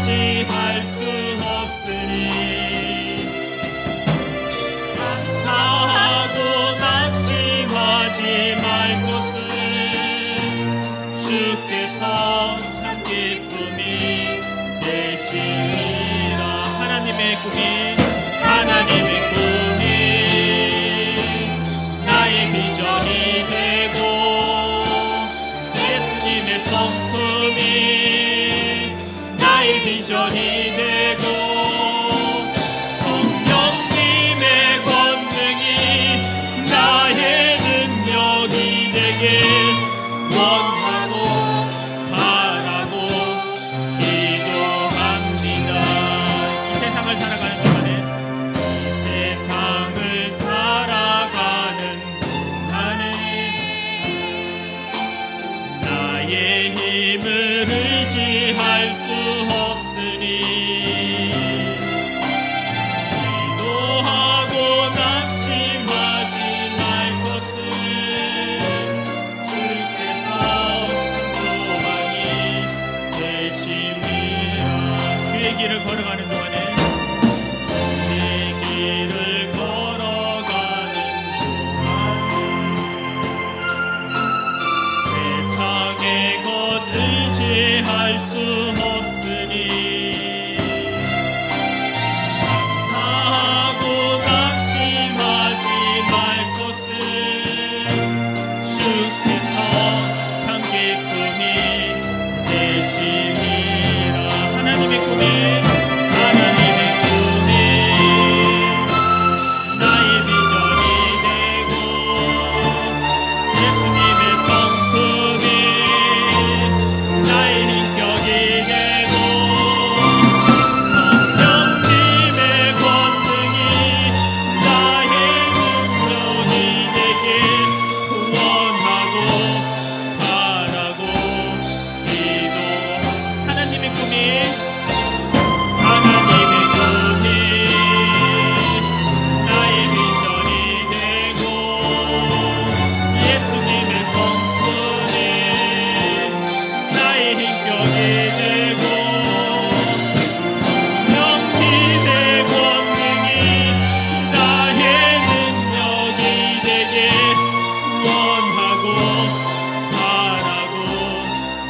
의지할 수 없으니 감사하고 낙심하지 말 것은 주께서 참 기쁨이 되시리라. 하나님의 꿈이 나의 비전이 되고 예수님의 성품이 나의 비전이 되고 성령님의 권능이 나의 능력이 되길 원하고 바라고 기도합니다. 이 세상을 살아가는 동안에 나의 힘을 의지할 수 없으니 기도하고 낙심하지 말 것은 주께서 참 소망이 되심이라. 주의 길을 걸어가는 동안에 주의 길을 걸어가는 동안 세상의 것 의지할 수 없으니 감사하고 낙심하지 말 것은 주께서 참 기쁨이 되심이라. 하나님의 꿈이 나의 비전이 되고 예수님의 성품이 나의 인격이 되고 성령님의 권능이 나의 능력이 되길 원하고 바라고 기도. 하나님의 꿈이 나의 비전이 되고 예수님의 성품이 나의 인격이 되고 성령님의 권능이 나의 능력이 되길 원하고 바라고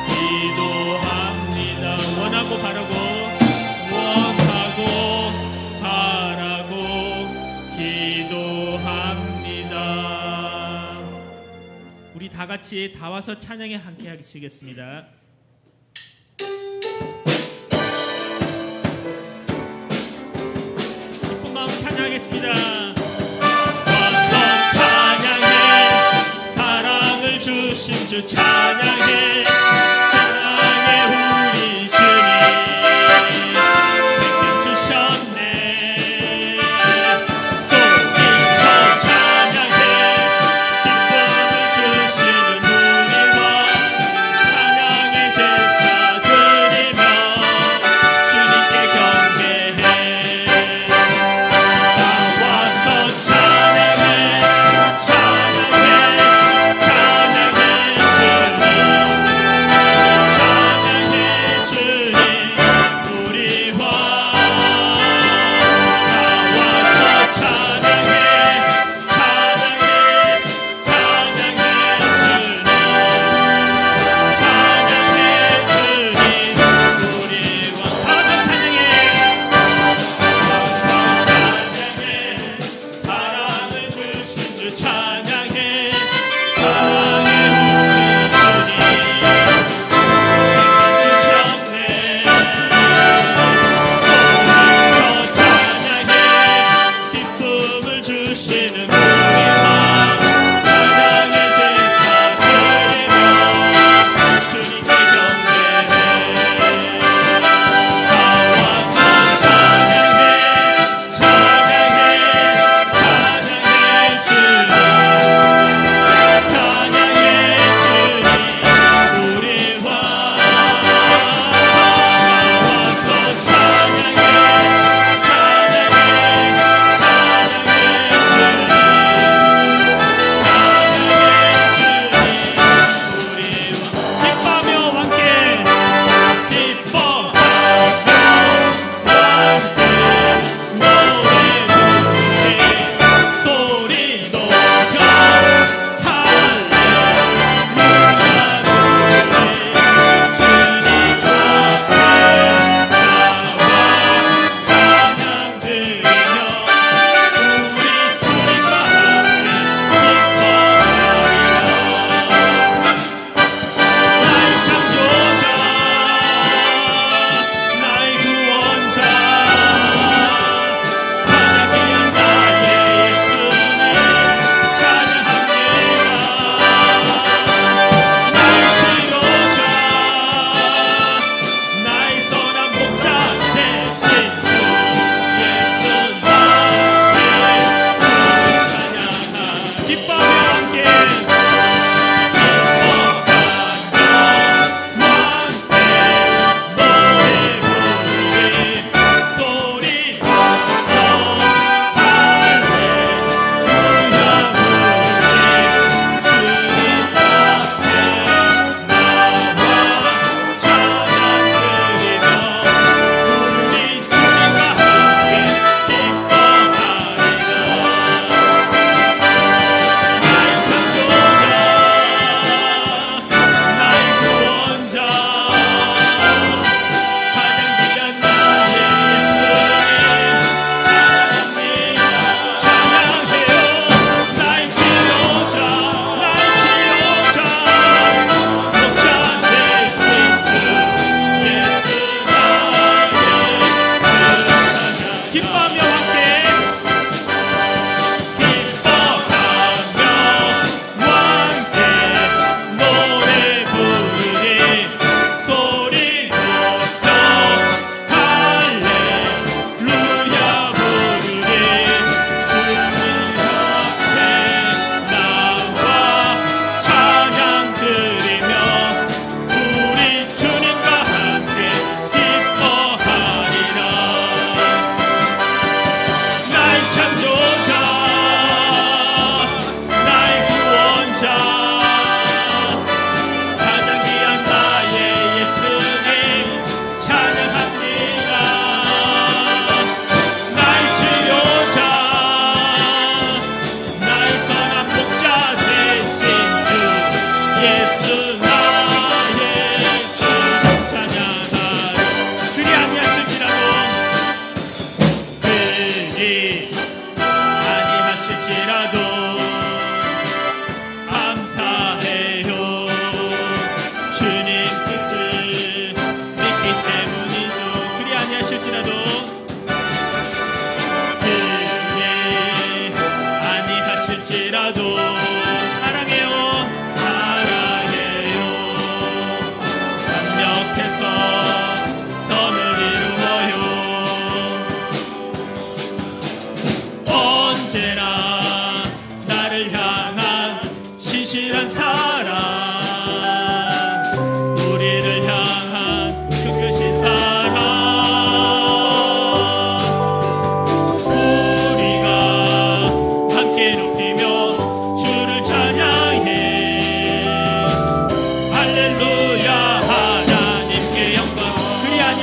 기도합니다. 원하고 바라고 기도합니다. 우리 다 같이 다 와서 찬양에 함께 하시겠습니다. 기쁜 마음 찬양하겠습니다. 와서 찬양해 사랑을 주신 주 찬양해 사랑해 우리 주님 생명 주셨네. 속에서 찬양해 기쁨을 주시는 우리 왕 찬양의 제사 드리며 주님께 경배해. 나와서 찬양해 찬양해 찬양해 주님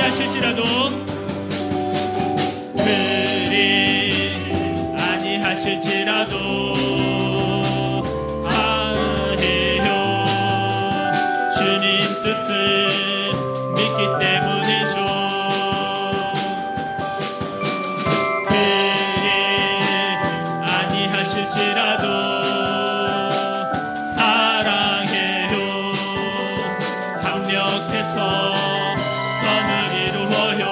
아니하실지라도 그리 아니하실지라도 사해요. 주님 뜻을 믿기 때문이죠. 그리 아니하실지라도 사랑해요. 합력해서 선을 이루어요.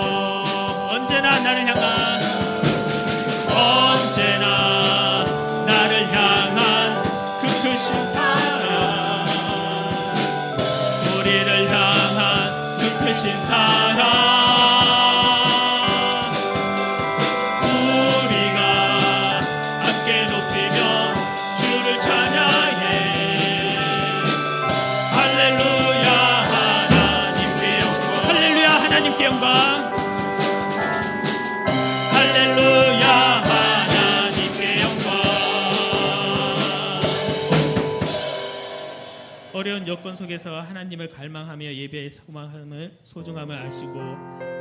언제나 나를 향한 그 크신 사랑, 우리를 향한 그 크신 사랑, 우리가 함께 높이며 주를 찬양해. 할렐루야 하나님께 영광, 할렐루야 하나님께 영광, 할렐루야 하나님께 영광. 어려운 여건 속에서 하나님을 갈망하며 예배의 소중함을 아시고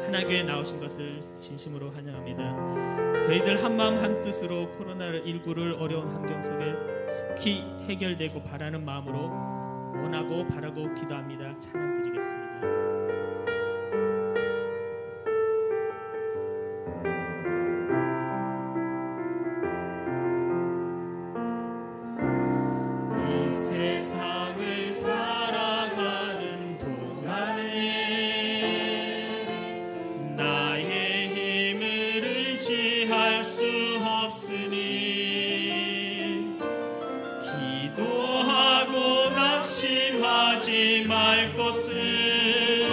하나교회에 나오신 것을 진심으로 환영합니다. 저희들 한마음 한뜻으로 코로나19를 어려운 환경 속에 속히 해결되고 바라는 마음으로 원하고 바라고 기도합니다. 찬양 드리겠습니다. 세상을 살아가는 동안에 나의 힘을 의지할 수 없으니 기도하고 낙심하지 말 것을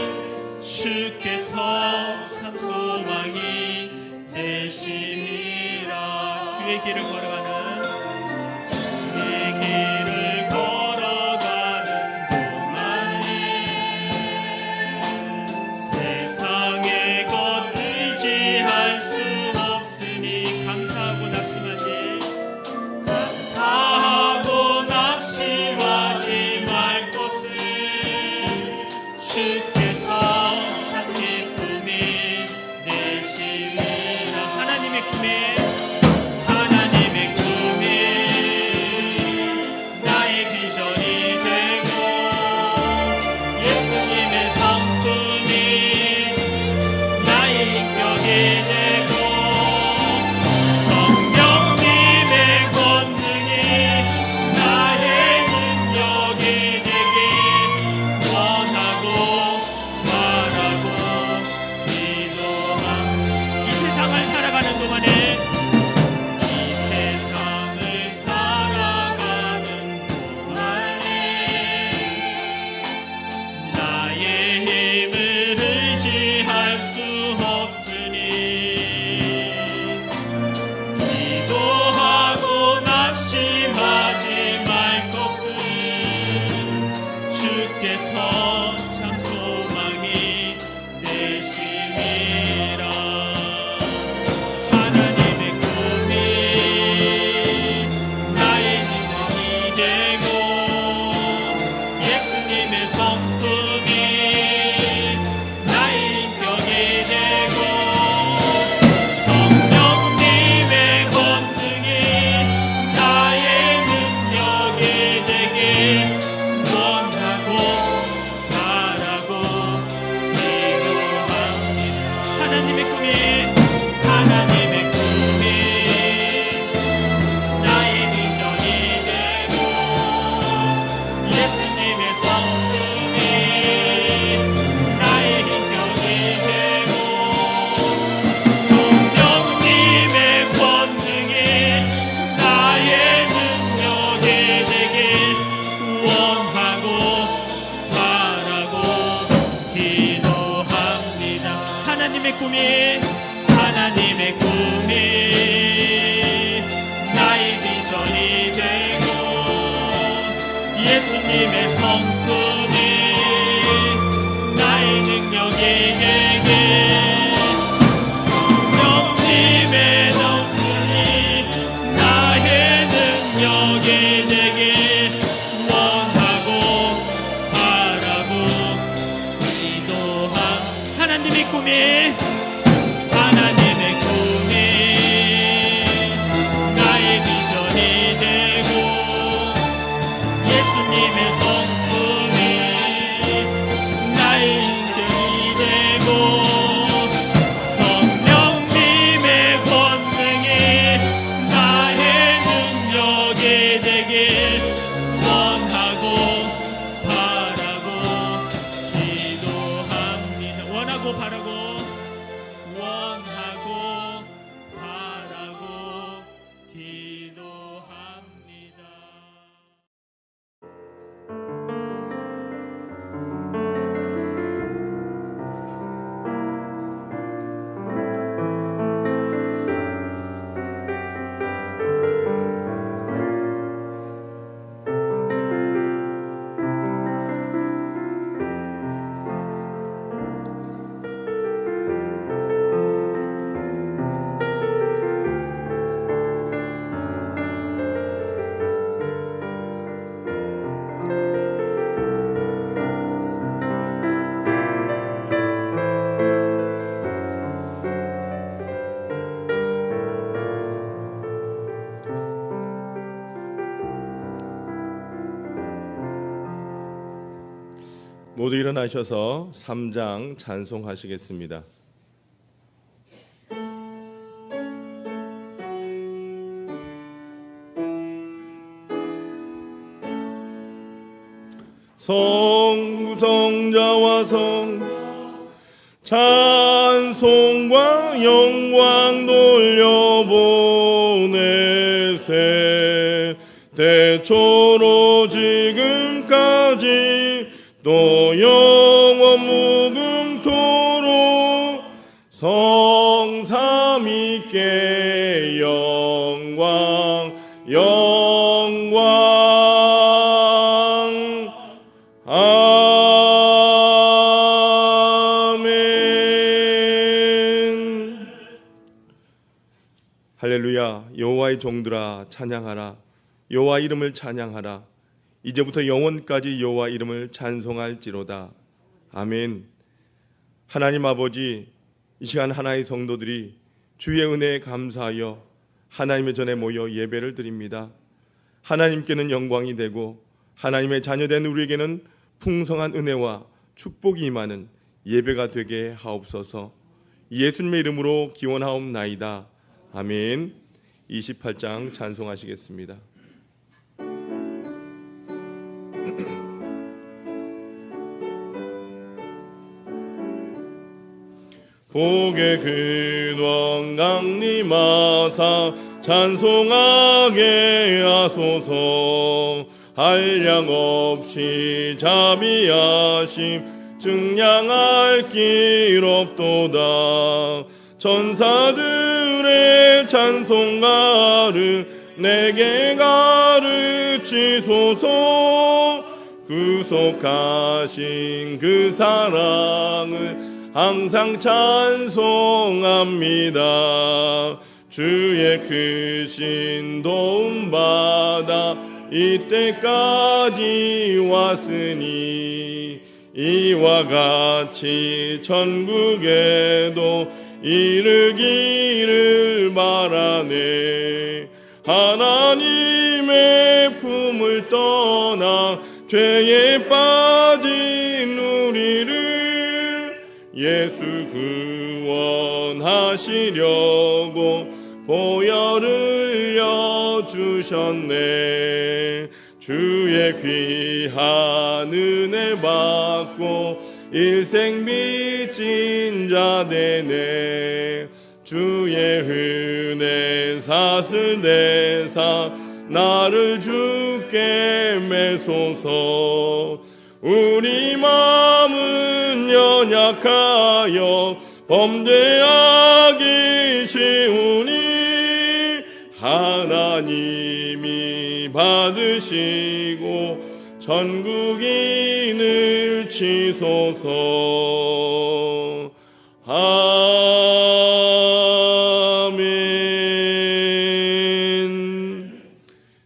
주께서 참 소망이 되시니라. 주의 길을 걸어가는 예수님의 성품이 나의 능력이 되게 성령님의 넘침이 나의 능력이 되게 원하고 바라고 기도함. 하나님의 우리 꿈이 하나님의 꿈이 나의 비전이 되고 예수님의 성품이 나의 인생이 되고 성령님의 권능이 나의 능력이 되길 원하고 바라고 기도합니다. 원하고 바라고 기도합니다. 모두 일어나셔서 3장 찬송하시겠습니다. 성부성자와 성 찬송과 영광 돌려보내세 대초로 지금까지 또 영원 무궁토록 성삼위께 영광 영광 아멘. 할렐루야. 여호와의 종들아 찬양하라. 여호와 이름을 찬양하라. 이제부터 영원까지 여호와 이름을 찬송할지로다. 아멘. 하나님 아버지, 이 시간 하나의 성도들이 주의 은혜에 감사하여 하나님의 전에 모여 예배를 드립니다. 하나님께는 영광이 되고 하나님의 자녀된 우리에게는 풍성한 은혜와 축복이 임하는 예배가 되게 하옵소서. 예수님의 이름으로 기원하옵나이다. 아멘. 28장 찬송하시겠습니다. 복의 근원 강림하사 찬송하게 하소서. 한량없이 자비하심 증량할 길 없도다. 천사들의 찬송가를 내게 가르치소서. 구속하신 그 사랑을 항상 찬송합니다. 주의 크신 도움 받아 이때까지 왔으니 이와 같이 천국에도 이르기를 바라네. 하나님의 품을 떠나 죄에 빠진 우리를 예수 구원하시려고 보혈을 흘려주셨네. 주의 귀한 은혜 받고 일생 빚진 자 되네. 주의 은혜 사슬 내사 나를 주께 매소서. 우리 마음은 연약하여 범죄하기 쉬우니 하나님이 받으시고 전국인을 치소서. 아멘.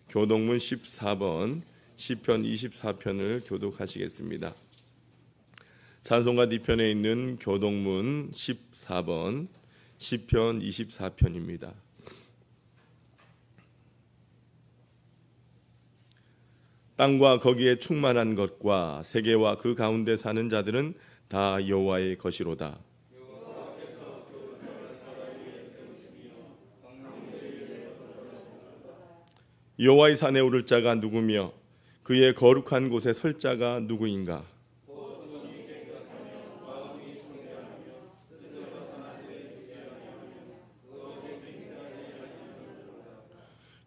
교동문 14번 시편 24편을 교독하시겠습니다. 찬송가 뒤편에 있는 교동문 14번 시편 24편입니다. 땅과 거기에 충만한 것과 세계와 그 가운데 사는 자들은 다 여호와의 것이로다. 여호와의 산에 오를 자가 누구며 그의 거룩한 곳에 설 자가 누구인가?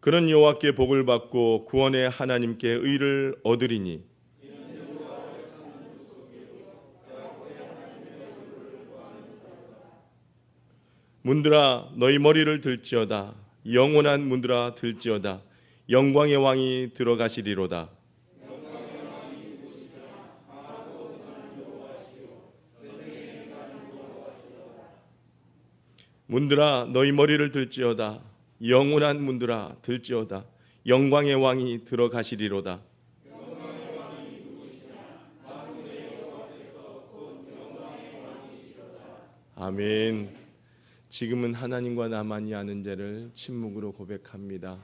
그는 여호와께 복을 받고 구원의 하나님께 의를 얻으리니 문들아 너희 머리를 들지어다. 영원한 문들아 들지어다. 영광의 왕이 들어가시리로다. 문들아 너희 머리를 들지어다. 영원한 문들아 들지어다. 영광의 왕이 들어가시리로다. 아멘. 지금은 하나님과 나만이 아는 죄를 침묵으로 고백합니다.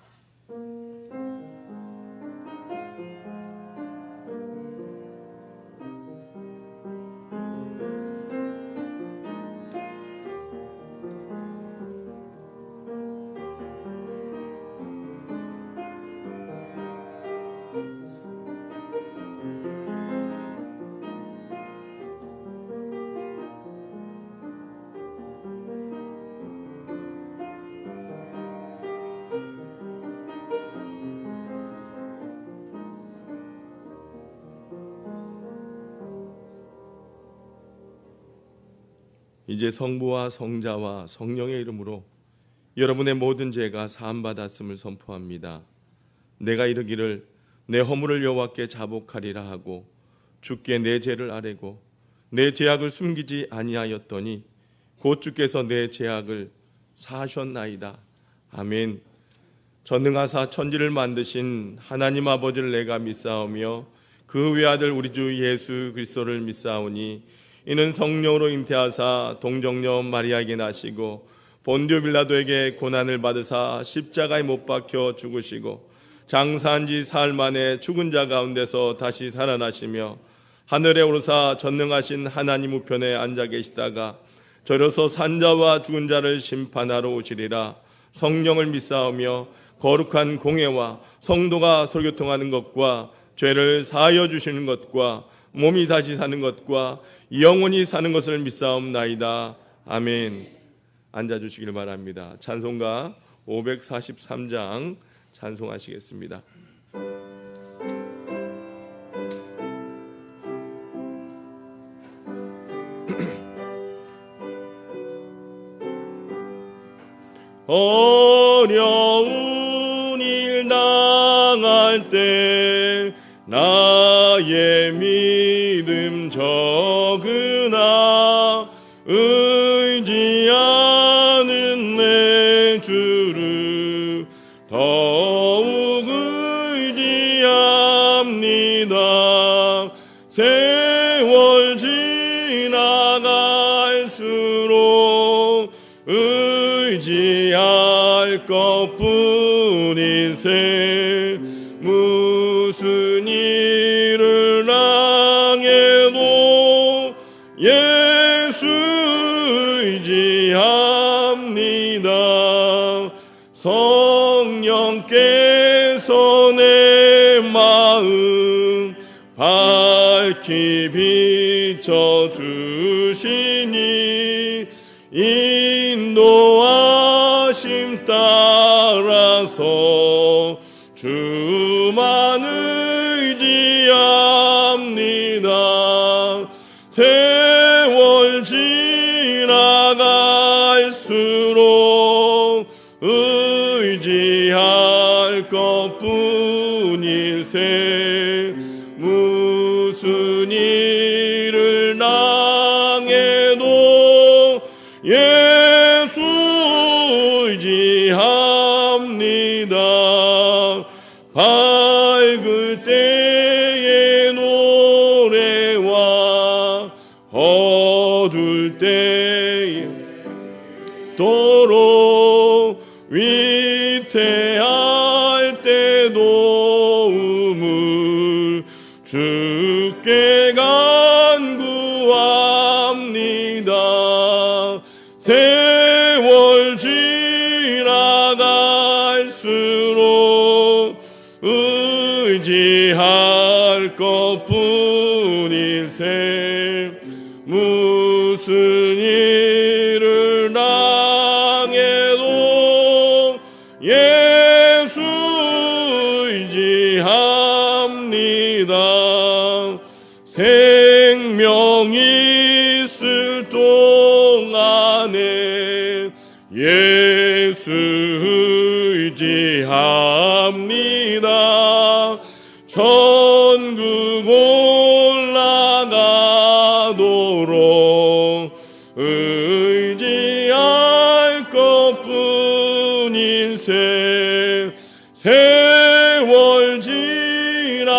이제 성부와 성자와 성령의 이름으로 여러분의 모든 죄가 사함받았음을 선포합니다. 내가 이르기를 내 허물을 여호와께 자복하리라 하고 주께 내 죄를 아뢰고 내 죄악을 숨기지 아니하였더니 곧 주께서 내 죄악을 사하셨나이다. 아멘. 전능하사 천지를 만드신 하나님 아버지를 내가 믿사오며 그 외아들 우리 주 예수 그리스도를 믿사오니 이는 성령으로 잉태하사 동정녀 마리아에게 나시고 본디오 빌라도에게 고난을 받으사 십자가에 못 박혀 죽으시고 장사한 지 사흘 만에 죽은 자 가운데서 다시 살아나시며 하늘에 오르사 전능하신 하나님 우편에 앉아 계시다가 저려서 산자와 죽은 자를 심판하러 오시리라. 성령을 믿사오며 거룩한 공회와 성도가 설교통하는 것과 죄를 사하여 주시는 것과 몸이 다시 사는 것과 영원히 사는 것을 믿사옵나이다. 아멘. 앉아주시길 바랍니다. 찬송가 543장 찬송하시겠습니다. 어려운 일 당할 때 나의 믿음 적으나 의지하는 내 주를 더욱 의지합니다. 세월 지나갈수록 의지할 것뿐인 새 무슨 일을 당해도 예수 의지합니다. 성령께서 내 마음 밝히 비춰주시니 인도하심 따라서 주만 의지합니다. 세월 지나갈수록 의지할 것뿐일세 무슨 일을 당해도 예수 의지합니다. 밝을 때의 노래와 도로 위태할 때 도움을 주께 간구합니다. 세월 지나갈수록 의지할 것뿐일세 무슨 일을 당해도 예수 의지합니다. 생명 있을 동안에 예수 의지합니다. 천국 올라가도록 의지할 것뿐일세 세월 지나갈수록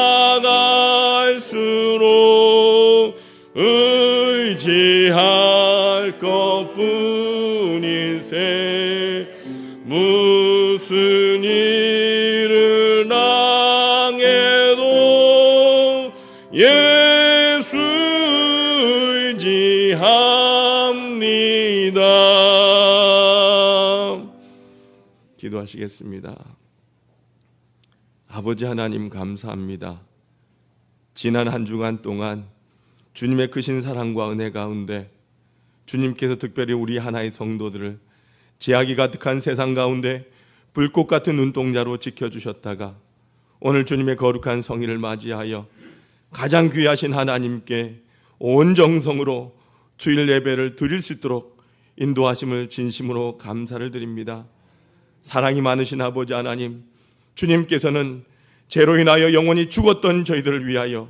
의지할 것뿐일세 무슨 일을 당해도 예수 의지합니다. 기도하시겠습니다. 아버지 하나님 감사합니다. 지난 한 주간 동안 주님의 크신 사랑과 은혜 가운데 주님께서 특별히 우리 하나의 성도들을 죄악이 가득한 세상 가운데 불꽃 같은 눈동자로 지켜주셨다가 오늘 주님의 거룩한 성일을 맞이하여 가장 귀하신 하나님께 온 정성으로 주일 예배를 드릴 수 있도록 인도하심을 진심으로 감사를 드립니다. 사랑이 많으신 아버지 하나님, 주님께서는 죄로 인하여 영원히 죽었던 저희들을 위하여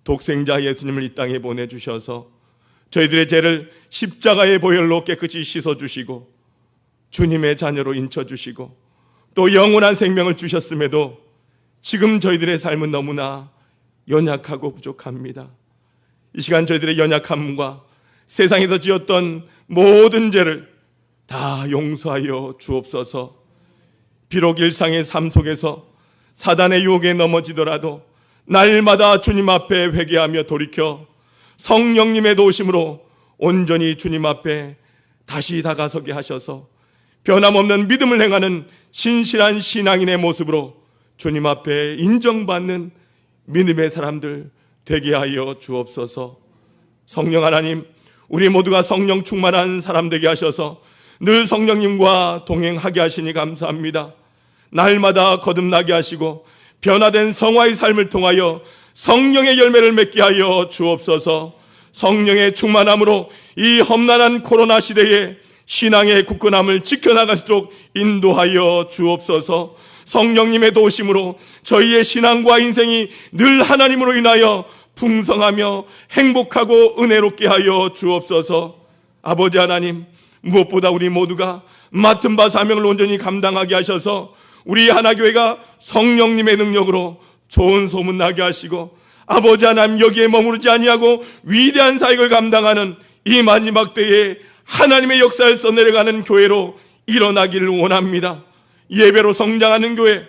독생자 예수님을 이 땅에 보내주셔서 저희들의 죄를 십자가의 보혈로 깨끗이 씻어주시고 주님의 자녀로 인쳐주시고 또 영원한 생명을 주셨음에도 지금 저희들의 삶은 너무나 연약하고 부족합니다. 이 시간 저희들의 연약함과 세상에서 지었던 모든 죄를 다 용서하여 주옵소서. 비록 일상의 삶 속에서 사단의 유혹에 넘어지더라도 날마다 주님 앞에 회개하며 돌이켜 성령님의 도우심으로 온전히 주님 앞에 다시 다가서게 하셔서 변함없는 믿음을 행하는 신실한 신앙인의 모습으로 주님 앞에 인정받는 믿음의 사람들 되게 하여 주옵소서. 성령 하나님, 우리 모두가 성령 충만한 사람 되게 하셔서 늘 성령님과 동행하게 하시니 감사합니다. 날마다 거듭나게 하시고 변화된 성화의 삶을 통하여 성령의 열매를 맺게 하여 주옵소서. 성령의 충만함으로 이 험난한 코로나 시대에 신앙의 굳건함을 지켜나갈 수 있도록 인도하여 주옵소서. 성령님의 도우심으로 저희의 신앙과 인생이 늘 하나님으로 인하여 풍성하며 행복하고 은혜롭게 하여 주옵소서. 아버지 하나님, 무엇보다 우리 모두가 맡은 바 사명을 온전히 감당하게 하셔서 우리 하나교회가 성령님의 능력으로 좋은 소문 나게 하시고 아버지 하나님, 여기에 머무르지 아니하고 위대한 사역을 감당하는 이 마지막 때에 하나님의 역사를 써내려가는 교회로 일어나기를 원합니다. 예배로 성장하는 교회,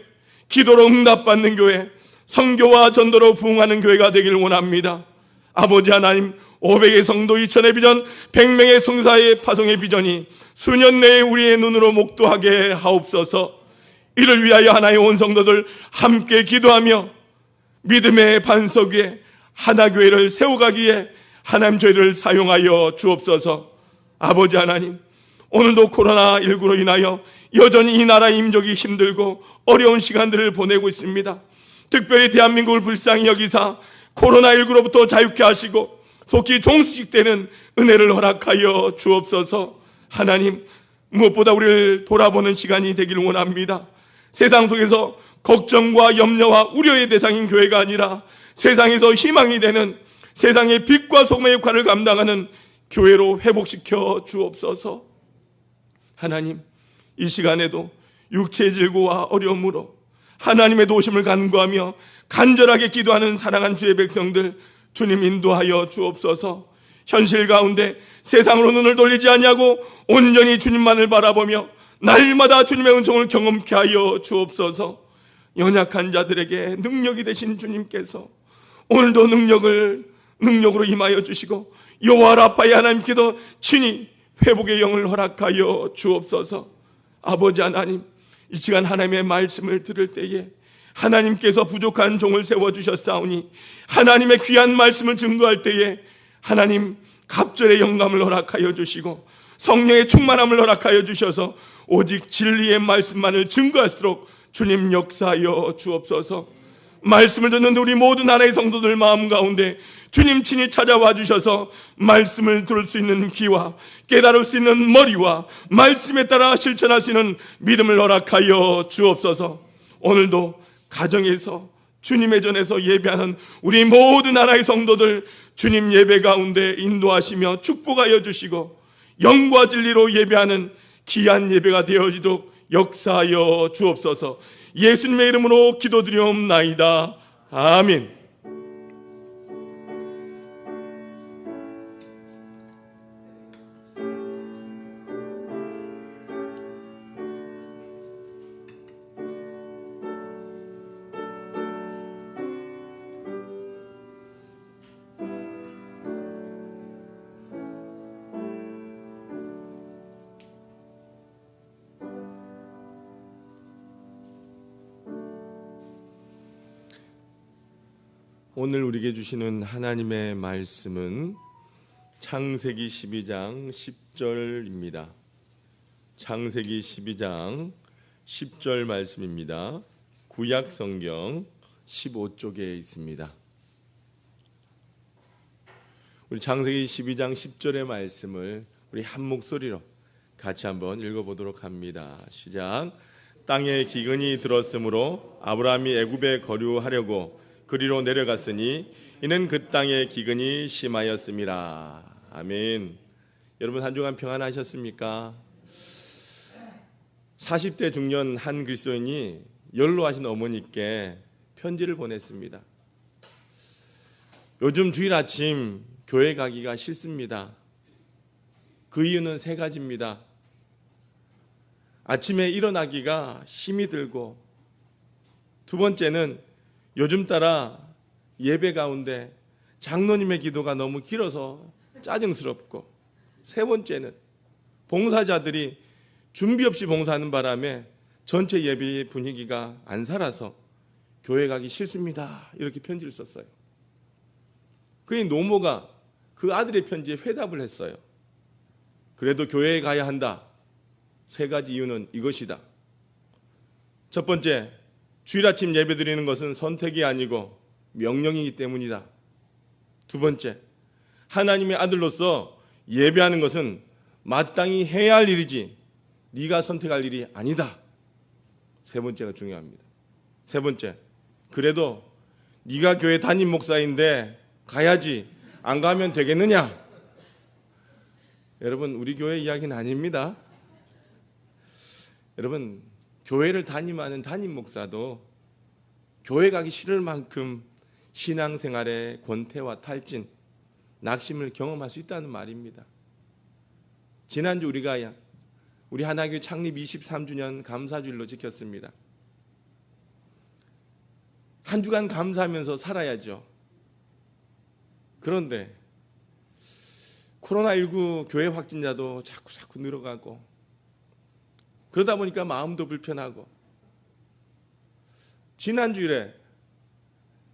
기도로 응답받는 교회, 선교와 전도로 부흥하는 교회가 되기를 원합니다. 아버지 하나님, 500의 성도 2000의 비전, 100명의 성사의 파송의 비전이 수년 내에 우리의 눈으로 목도하게 하옵소서. 이를 위하여 하나의 온 성도들 함께 기도하며 믿음의 반석 위에 하나교회를 세워가기에 하나님 저희를 사용하여 주옵소서. 아버지 하나님, 오늘도 코로나19로 인하여 여전히 이 나라 임족이 힘들고 어려운 시간들을 보내고 있습니다. 특별히 대한민국을 불쌍히 여기사 코로나19로부터 자유케 하시고 속히 종식되는 은혜를 허락하여 주옵소서. 하나님, 무엇보다 우리를 돌아보는 시간이 되기를 원합니다. 세상 속에서 걱정과 염려와 우려의 대상인 교회가 아니라 세상에서 희망이 되는, 세상의 빛과 소금의 역할을 감당하는 교회로 회복시켜 주옵소서. 하나님, 이 시간에도 육체의 질고와 어려움으로 하나님의 도우심을 간구하며 간절하게 기도하는 사랑한 주의 백성들 주님 인도하여 주옵소서. 현실 가운데 세상으로 눈을 돌리지 않냐고 온전히 주님만을 바라보며 날마다 주님의 은총을 경험케 하여 주옵소서. 연약한 자들에게 능력이 되신 주님께서 오늘도 능력으로 임하여 주시고 여호와 라파의 하나님께도 친히 회복의 영을 허락하여 주옵소서. 아버지 하나님, 이 시간 하나님의 말씀을 들을 때에 하나님께서 부족한 종을 세워주셨사오니 하나님의 귀한 말씀을 증거할 때에 하나님 갑절의 영감을 허락하여 주시고 성령의 충만함을 허락하여 주셔서 오직 진리의 말씀만을 증거할수록 주님 역사하여 주옵소서. 말씀을 듣는 우리 모든 나라의 성도들 마음 가운데 주님 친히 찾아와 주셔서 말씀을 들을 수 있는 귀와 깨달을 수 있는 머리와 말씀에 따라 실천할 수 있는 믿음을 허락하여 주옵소서. 오늘도 가정에서 주님의 전에서 예배하는 우리 모든 나라의 성도들 주님 예배 가운데 인도하시며 축복하여 주시고 영과 진리로 예배하는 귀한 예배가 되어지도록 역사하여 주옵소서. 예수님의 이름으로 기도드리옵나이다. 아멘. 오늘 우리에게 주시는 하나님의 말씀은 창세기 12장 10절입니다. 창세기 12장 10절 말씀입니다. 구약 성경 15쪽에 있습니다. 우리 창세기 12장 10절의 말씀을 우리 한 목소리로 같이 한번 읽어보도록 합니다. 시작. 땅에 기근이 들었으므로 아브라함이 애굽에 거류하려고 그리로 내려갔으니 이는 그 땅의 기근이 심하였음이라. 아멘. 여러분 한 주간 평안하셨습니까? 40대 중년 한 그리스도인이 연로하신 어머니께 편지를 보냈습니다. 요즘 주일 아침 교회 가기가 싫습니다. 그 이유는 세 가지입니다. 아침에 일어나기가 힘이 들고, 두 번째는 요즘 따라 예배 가운데 장로님의 기도가 너무 길어서 짜증스럽고, 세 번째는 봉사자들이 준비 없이 봉사하는 바람에 전체 예배의 분위기가 안 살아서 교회 가기 싫습니다. 이렇게 편지를 썼어요. 그의 노모가 그 아들의 편지에 회답을 했어요. 그래도 교회에 가야 한다. 세 가지 이유는 이것이다. 첫 번째, 주일 아침 예배 드리는 것은 선택이 아니고 명령이기 때문이다. 두 번째, 하나님의 아들로서 예배하는 것은 마땅히 해야 할 일이지 네가 선택할 일이 아니다. 세 번째가 중요합니다. 세 번째, 그래도 네가 교회 담임 목사인데 가야지 안 가면 되겠느냐? 여러분, 우리 교회 이야기는 아닙니다. 여러분, 교회를 담임하는 담임 목사도 교회 가기 싫을 만큼 신앙생활의 권태와 탈진, 낙심을 경험할 수 있다는 말입니다. 지난주 우리 하나교회 창립 23주년 감사주일로 지켰습니다. 한 주간 감사하면서 살아야죠. 그런데 코로나19 교회 확진자도 자꾸 늘어가고, 그러다 보니까 마음도 불편하고, 지난주일에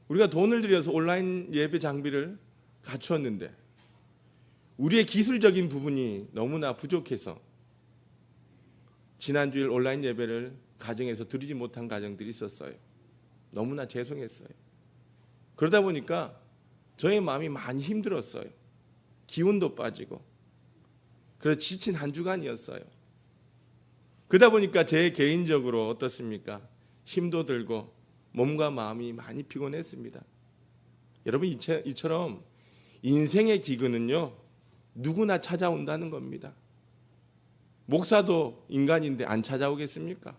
우리가 돈을 들여서 온라인 예배 장비를 갖추었는데 우리의 기술적인 부분이 너무나 부족해서 지난주일 온라인 예배를 가정에서 드리지 못한 가정들이 있었어요. 너무나 죄송했어요. 그러다 보니까 저의 마음이 많이 힘들었어요. 기운도 빠지고, 그래서 지친 한 주간이었어요. 그러다 보니까 제 개인적으로 어떻습니까? 힘도 들고 몸과 마음이 많이 피곤했습니다. 여러분, 이처럼 인생의 기근은요, 누구나 찾아온다는 겁니다. 목사도 인간인데 안 찾아오겠습니까?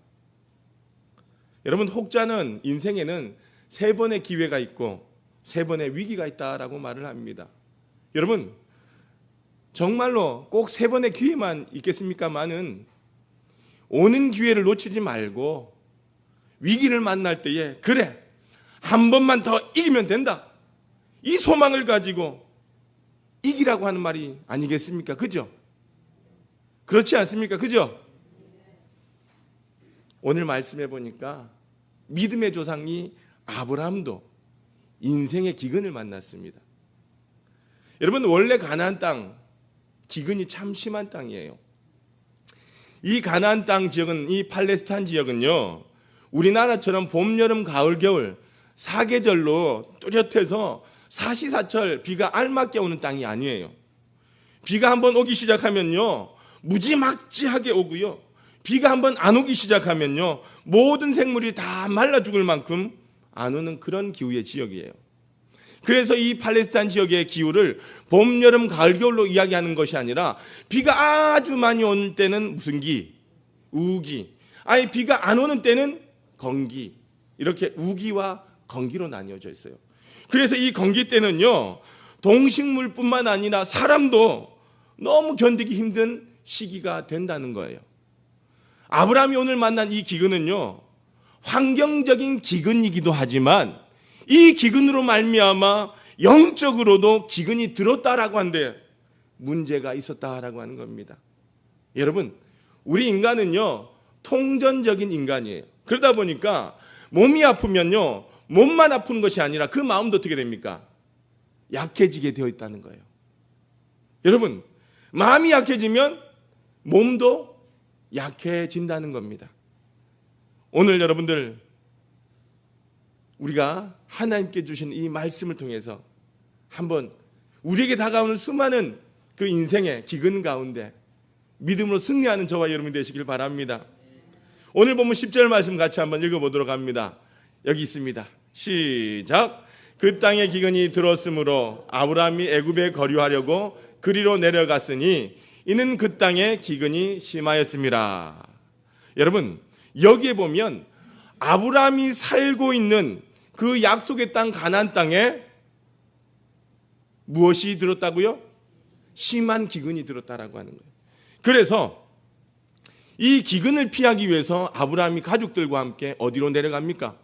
여러분, 혹자는 인생에는 3번의 기회가 있고 3번의 위기가 있다라고 말을 합니다. 여러분, 정말로 꼭 3번의 기회만 있겠습니까마는 오는 기회를 놓치지 말고 위기를 만날 때에 그래 한 번만 더 이기면 된다, 이 소망을 가지고 이기라고 하는 말이 아니겠습니까? 그죠? 그렇지 않습니까? 그죠? 오늘 말씀해 보니까 믿음의 조상이 아브라함도 인생의 기근을 만났습니다. 여러분, 원래 가나안 땅 기근이 참 심한 땅이에요. 이 가나안 땅 지역은, 이 팔레스타인 지역은요, 우리나라처럼 봄, 여름, 가을, 겨울 4계절로 뚜렷해서 사시사철 비가 알맞게 오는 땅이 아니에요. 비가 한번 오기 시작하면요 무지막지하게 오고요, 비가 한번 안 오기 시작하면요 모든 생물이 다 말라 죽을 만큼 안 오는 그런 기후의 지역이에요. 그래서 이 팔레스타인 지역의 기후를 봄, 여름, 가을, 겨울로 이야기하는 것이 아니라 비가 아주 많이 오는 때는 무슨 기? 우기. 아니 비가 안 오는 때는 건기. 이렇게 우기와 건기로 나뉘어져 있어요. 그래서 이 건기 때는요 동식물뿐만 아니라 사람도 너무 견디기 힘든 시기가 된다는 거예요. 아브라함이 오늘 만난 이 기근은요 환경적인 기근이기도 하지만 이 기근으로 말미암아 영적으로도 기근이 들었다라고 하는데 문제가 있었다라고 하는 겁니다. 여러분, 우리 인간은요 통전적인 인간이에요. 그러다 보니까 몸이 아프면요 몸만 아픈 것이 아니라 그 마음도 어떻게 됩니까? 약해지게 되어 있다는 거예요. 여러분, 마음이 약해지면 몸도 약해진다는 겁니다. 오늘 여러분들 우리가 하나님께 주신 이 말씀을 통해서 한번 우리에게 다가오는 수많은 그 인생의 기근 가운데 믿음으로 승리하는 저와 여러분이 되시길 바랍니다. 오늘 보면 10절 말씀 같이 한번 읽어보도록 합니다. 여기 있습니다. 시작. 그 땅에 기근이 들었으므로 아브라함이 애굽에 거류하려고 그리로 내려갔으니 이는 그 땅에 기근이 심하였습니다. 여러분, 여기에 보면 아브라함이 살고 있는 그 약속의 땅 가나안 땅에 무엇이 들었다고요? 심한 기근이 들었다라고 하는 거예요. 그래서 이 기근을 피하기 위해서 아브라함이 가족들과 함께 어디로 내려갑니까?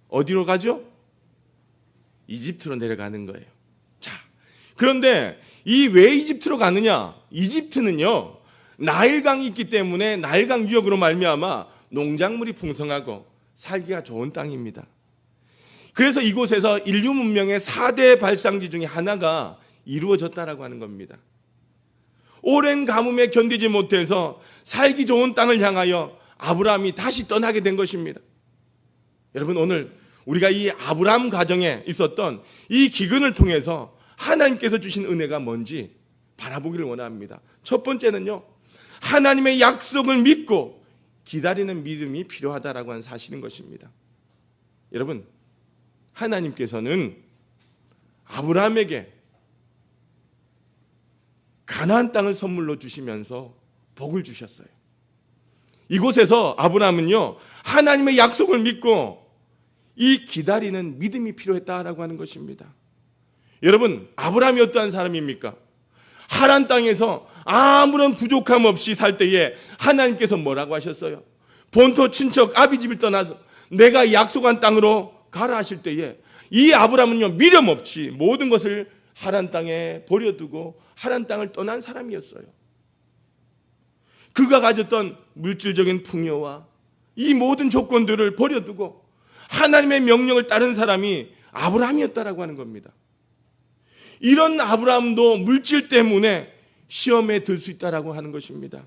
어디로 가죠? 이집트로 내려가는 거예요. 자, 그런데 이 왜 이집트로 가느냐? 이집트는요 나일강이 있기 때문에 나일강 유역으로 말미암아 농작물이 풍성하고 살기가 좋은 땅입니다. 그래서 이곳에서 인류 문명의 4대 발상지 중에 하나가 이루어졌다라고 하는 겁니다. 오랜 가뭄에 견디지 못해서 살기 좋은 땅을 향하여 아브라함이 다시 떠나게 된 것입니다. 여러분, 오늘 우리가 이 아브라함 가정에 있었던 이 기근을 통해서 하나님께서 주신 은혜가 뭔지 바라보기를 원합니다. 첫 번째는요, 하나님의 약속을 믿고 기다리는 믿음이 필요하다라고 하는 사실인 것입니다. 여러분, 하나님께서는 아브라함에게 가나안 땅을 선물로 주시면서 복을 주셨어요. 이곳에서 아브라함은요 하나님의 약속을 믿고 이 기다리는 믿음이 필요했다라고 하는 것입니다. 여러분, 아브라함이 어떠한 사람입니까? 하란 땅에서 아무런 부족함 없이 살 때에 하나님께서 뭐라고 하셨어요? 본토 친척 아비집을 떠나서 내가 약속한 땅으로 가라 하실 때에 이 아브라함은요 미련 없이 모든 것을 하란 땅에 버려두고 하란 땅을 떠난 사람이었어요. 그가 가졌던 물질적인 풍요와 이 모든 조건들을 버려두고 하나님의 명령을 따른 사람이 아브라함이었다라고 하는 겁니다. 이런 아브라함도 물질 때문에 시험에 들 수 있다라고 하는 것입니다.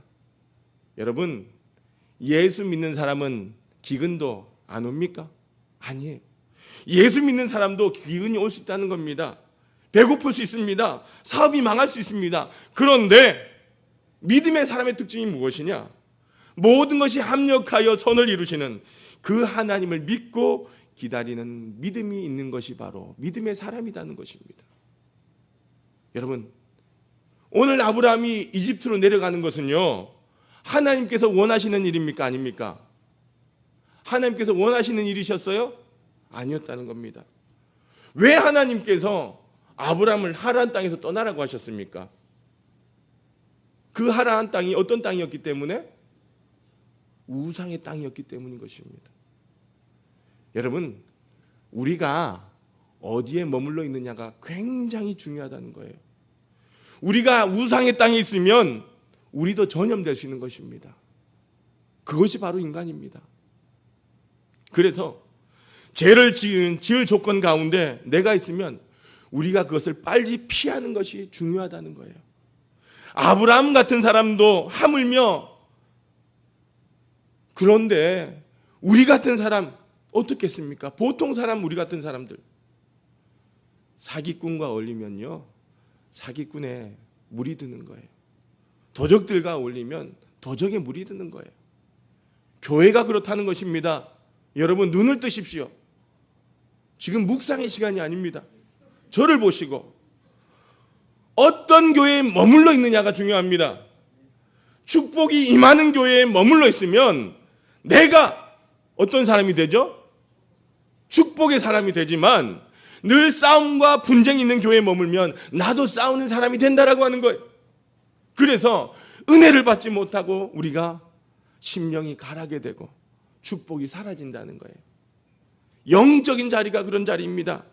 여러분, 예수 믿는 사람은 기근도 안 옵니까? 아니에요. 예수 믿는 사람도 기근이 올 수 있다는 겁니다. 배고플 수 있습니다. 사업이 망할 수 있습니다. 그런데 믿음의 사람의 특징이 무엇이냐? 모든 것이 합력하여 선을 이루시는 그 하나님을 믿고 기다리는 믿음이 있는 것이 바로 믿음의 사람이라는 것입니다. 여러분, 오늘 아브라함이 이집트로 내려가는 것은요 하나님께서 원하시는 일입니까? 아닙니까? 하나님께서 원하시는 일이셨어요? 아니었다는 겁니다. 왜 하나님께서 아브라함을 하란 땅에서 떠나라고 하셨습니까? 그 하나한 땅이 어떤 땅이었기 때문에? 우상의 땅이었기 때문인 것입니다. 여러분, 우리가 어디에 머물러 있느냐가 굉장히 중요하다는 거예요. 우리가 우상의 땅에 있으면 우리도 전염될 수 있는 것입니다. 그것이 바로 인간입니다. 그래서 죄를 지을 조건 가운데 내가 있으면 우리가 그것을 빨리 피하는 것이 중요하다는 거예요. 아브라함 같은 사람도 하물며, 그런데 우리 같은 사람 어떻겠습니까? 보통 사람, 우리 같은 사람들 사기꾼과 어울리면요, 사기꾼에 물이 드는 거예요. 도적들과 어울리면 도적에 물이 드는 거예요. 교회가 그렇다는 것입니다. 여러분, 눈을 뜨십시오. 지금 묵상의 시간이 아닙니다. 저를 보시고 어떤 교회에 머물러 있느냐가 중요합니다. 축복이 임하는 교회에 머물러 있으면 내가 어떤 사람이 되죠? 축복의 사람이 되지만 늘 싸움과 분쟁이 있는 교회에 머물면 나도 싸우는 사람이 된다라고 하는 거예요. 그래서 은혜를 받지 못하고 우리가 심령이 가라게 되고 축복이 사라진다는 거예요. 영적인 자리가 그런 자리입니다.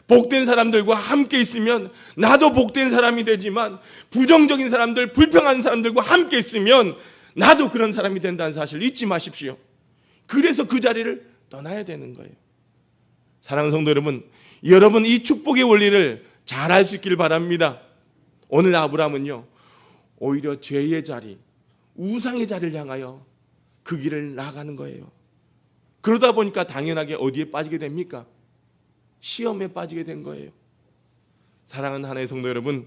복된 사람들과 함께 있으면 나도 복된 사람이 되지만 부정적인 사람들, 불평하는 사람들과 함께 있으면 나도 그런 사람이 된다는 사실 잊지 마십시오. 그래서 그 자리를 떠나야 되는 거예요. 사랑하는 성도 여러분, 여러분 이 축복의 원리를 잘 알 수 있기를 바랍니다. 오늘 아브라함은요, 오히려 죄의 자리, 우상의 자리를 향하여 그 길을 나아가는 거예요. 그러다 보니까 당연하게 어디에 빠지게 됩니까? 시험에 빠지게 된 거예요. 사랑하는 하나님의 성도 여러분,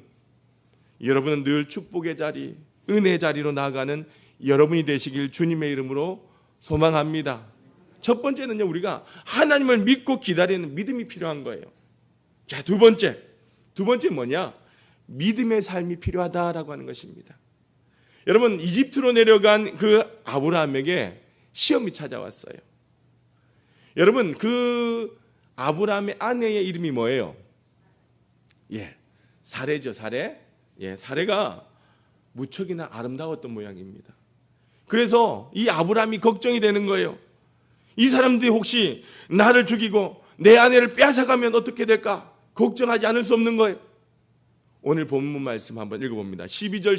여러분은 늘 축복의 자리, 은혜의 자리로 나아가는 여러분이 되시길 주님의 이름으로 소망합니다. 첫 번째는요, 우리가 하나님을 믿고 기다리는 믿음이 필요한 거예요. 자, 두 번째 뭐냐? 믿음의 삶이 필요하다라고 하는 것입니다. 여러분, 이집트로 내려간 그 아브라함에게 시험이 찾아왔어요. 여러분, 그 아브라함의 아내의 이름이 뭐예요? 사레죠, 사레. 사레가 무척이나 아름다웠던 모양입니다. 그래서 이 아브라함이 걱정이 되는 거예요. 이 사람들이 혹시 나를 죽이고 내 아내를 빼앗아가면 어떻게 될까? 걱정하지 않을 수 없는 거예요. 오늘 본문 말씀 한번 읽어봅니다. 12절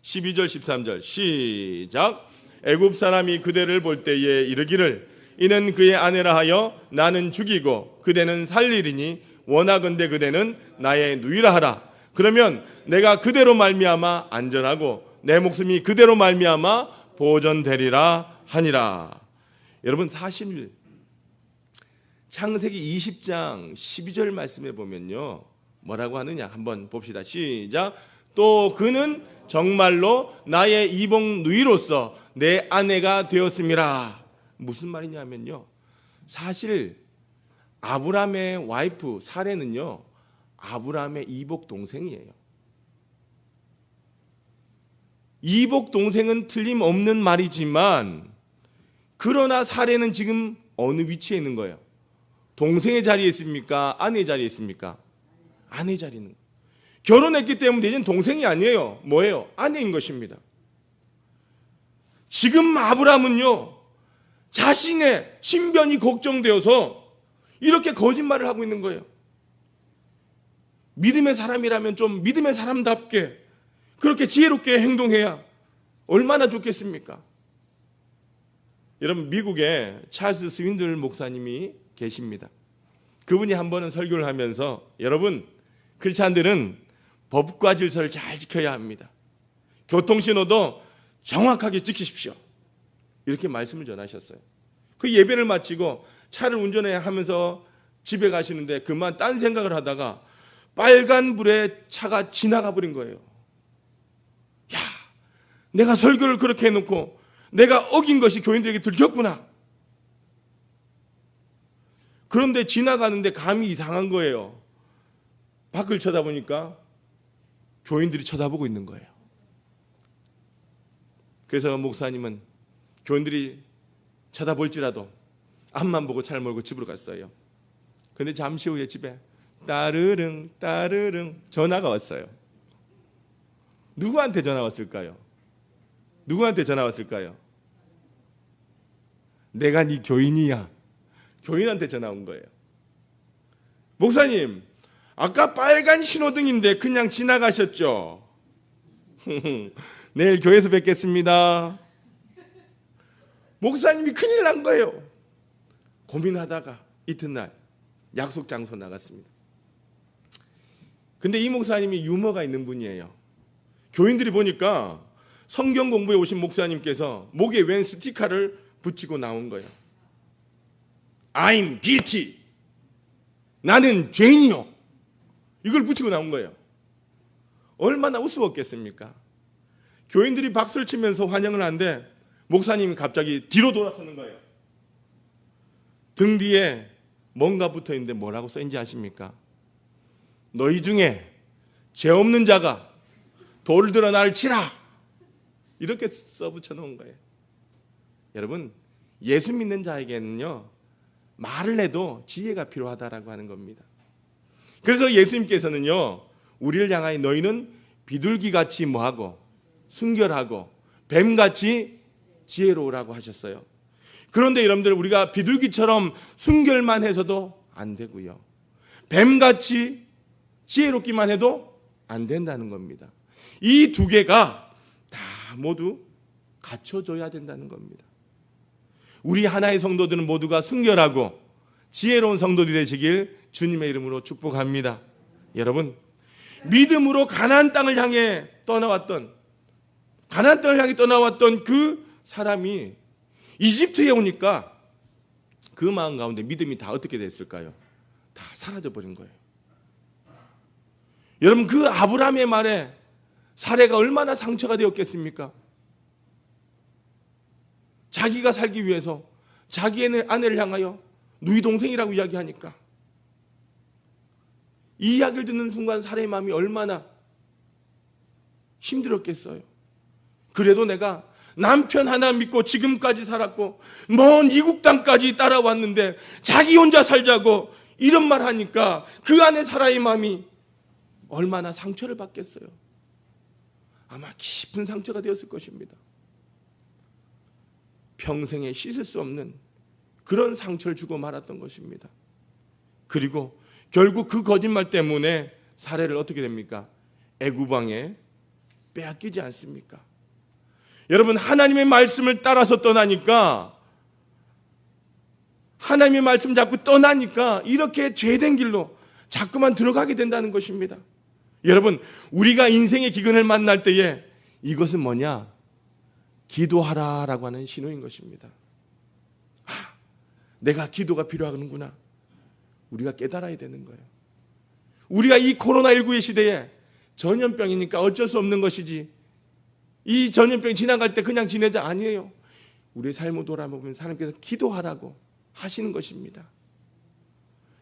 13절 시작. 애굽 사람이 그대를 볼 때에 이르기를 이는 그의 아내라 하여 나는 죽이고 그대는 살리리니 원하건대 그대는 나의 누이라 하라. 그러면 내가 그대로 말미암아 안전하고 내 목숨이 그대로 말미암아 보존되리라 하니라. 여러분, 사실 창세기 20장 12절 말씀에 보면요, 뭐라고 하느냐 한번 봅시다. 시작. 또 그는 정말로 나의 이복 누이로서 내 아내가 되었음이라. 무슨 말이냐면요, 사실 아브라함의 와이프 사레는요, 아브라함의 이복 동생이에요. 이복 동생은 틀림없는 말이지만, 그러나 사레는 지금 어느 위치에 있는 거예요? 동생의 자리에 있습니까? 아내의 자리에 있습니까? 아내의 자리에 있는 거예요. 결혼했기 때문에 이제는 동생이 아니에요. 뭐예요? 아내인 것입니다. 지금 아브라함은요, 자신의 신변이 걱정되어서 이렇게 거짓말을 하고 있는 거예요. 믿음의 사람이라면 좀 믿음의 사람답게 그렇게 지혜롭게 행동해야 얼마나 좋겠습니까? 여러분, 미국에 찰스 스윈들 목사님이 계십니다. 그분이 한 번은 설교를 하면서, 여러분, 크리스찬들은 법과 질서를 잘 지켜야 합니다. 교통신호도 정확하게 지키십시오. 이렇게 말씀을 전하셨어요. 그 예배를 마치고 차를 운전해 하면서 집에 가시는데 그만 딴 생각을 하다가 빨간 불에 차가 지나가 버린 거예요. 야, 내가 설교를 그렇게 해놓고 내가 어긴 것이 교인들에게 들켰구나. 그런데 지나가는데 감이 이상한 거예요. 밖을 쳐다보니까 교인들이 쳐다보고 있는 거예요. 그래서 목사님은 교인들이 쳐다볼지라도 앞만 보고 차를 몰고 집으로 갔어요. 그런데 잠시 후에 집에 따르릉 전화가 왔어요. 누구한테 전화 왔을까요? 누구한테 전화 왔을까요? 내가 네 교인이야. 교인한테 전화 온 거예요. 목사님, 아까 빨간 신호등인데 그냥 지나가셨죠? 내일 교회에서 뵙겠습니다. 목사님이 큰일 난 거예요. 고민하다가 이튿날 약속 장소 나갔습니다. 근데 이 목사님이 유머가 있는 분이에요. 교인들이 보니까 성경 공부에 오신 목사님께서 목에 웬 스티커를 붙이고 나온 거예요. I'm guilty. 나는 죄인이요. 이걸 붙이고 나온 거예요. 얼마나 우스웠겠습니까? 교인들이 박수를 치면서 환영을 하는데 목사님이 갑자기 뒤로 돌아서는 거예요. 등 뒤에 뭔가 붙어 있는데 뭐라고 써 있는지 아십니까? 너희 중에 죄 없는 자가 돌을 들어 나를 치라. 이렇게 써붙여 놓은 거예요. 여러분, 예수 믿는 자에게는요, 말을 해도 지혜가 필요하다라고 하는 겁니다. 그래서 예수님께서는요, 우리를 향하여 너희는 비둘기같이 뭐하고 순결하고 뱀같이 지혜로우라고 하셨어요. 그런데 여러분들, 우리가 비둘기처럼 순결만 해서도 안 되고요, 뱀같이 지혜롭기만 해도 안 된다는 겁니다. 이 두 개가 다 모두 갖춰져야 된다는 겁니다. 우리 하나의 성도들은 모두가 순결하고 지혜로운 성도들이 되시길 주님의 이름으로 축복합니다. 여러분, 믿음으로 가나안 땅을 향해 떠나왔던 그 사람이 이집트에 오니까 그 마음 가운데 믿음이 다 어떻게 됐을까요? 다 사라져 버린 거예요. 여러분, 그 아브라함의 말에 사례가 얼마나 상처가 되었겠습니까? 자기가 살기 위해서 자기의 아내를 향하여 누이 동생이라고 이야기하니까 이 이야기를 듣는 순간 사례의 마음이 얼마나 힘들었겠어요. 그래도 내가 남편 하나 믿고 지금까지 살았고 먼 이국 땅까지 따라왔는데 자기 혼자 살자고 이런 말 하니까 그 안에 사라의 마음이 얼마나 상처를 받겠어요. 아마 깊은 상처가 되었을 것입니다. 평생에 씻을 수 없는 그런 상처를 주고 말았던 것입니다. 그리고 결국 그 거짓말 때문에 사례를 어떻게 됩니까? 애굽 왕에 빼앗기지 않습니까? 여러분, 하나님의 말씀을 따라서 떠나니까, 하나님의 말씀 자꾸 떠나니까 이렇게 죄된 길로 자꾸만 들어가게 된다는 것입니다. 여러분, 우리가 인생의 기근을 만날 때에 이것은 뭐냐? 기도하라라고 하는 신호인 것입니다. 내가 기도가 필요하구나. 우리가 깨달아야 되는 거예요. 우리가 이 코로나19의 시대에 전염병이니까 어쩔 수 없는 것이지, 이 전염병이 지나갈 때 그냥 지내자 아니에요. 우리의 삶을 돌아보면 하나님께서 기도하라고 하시는 것입니다.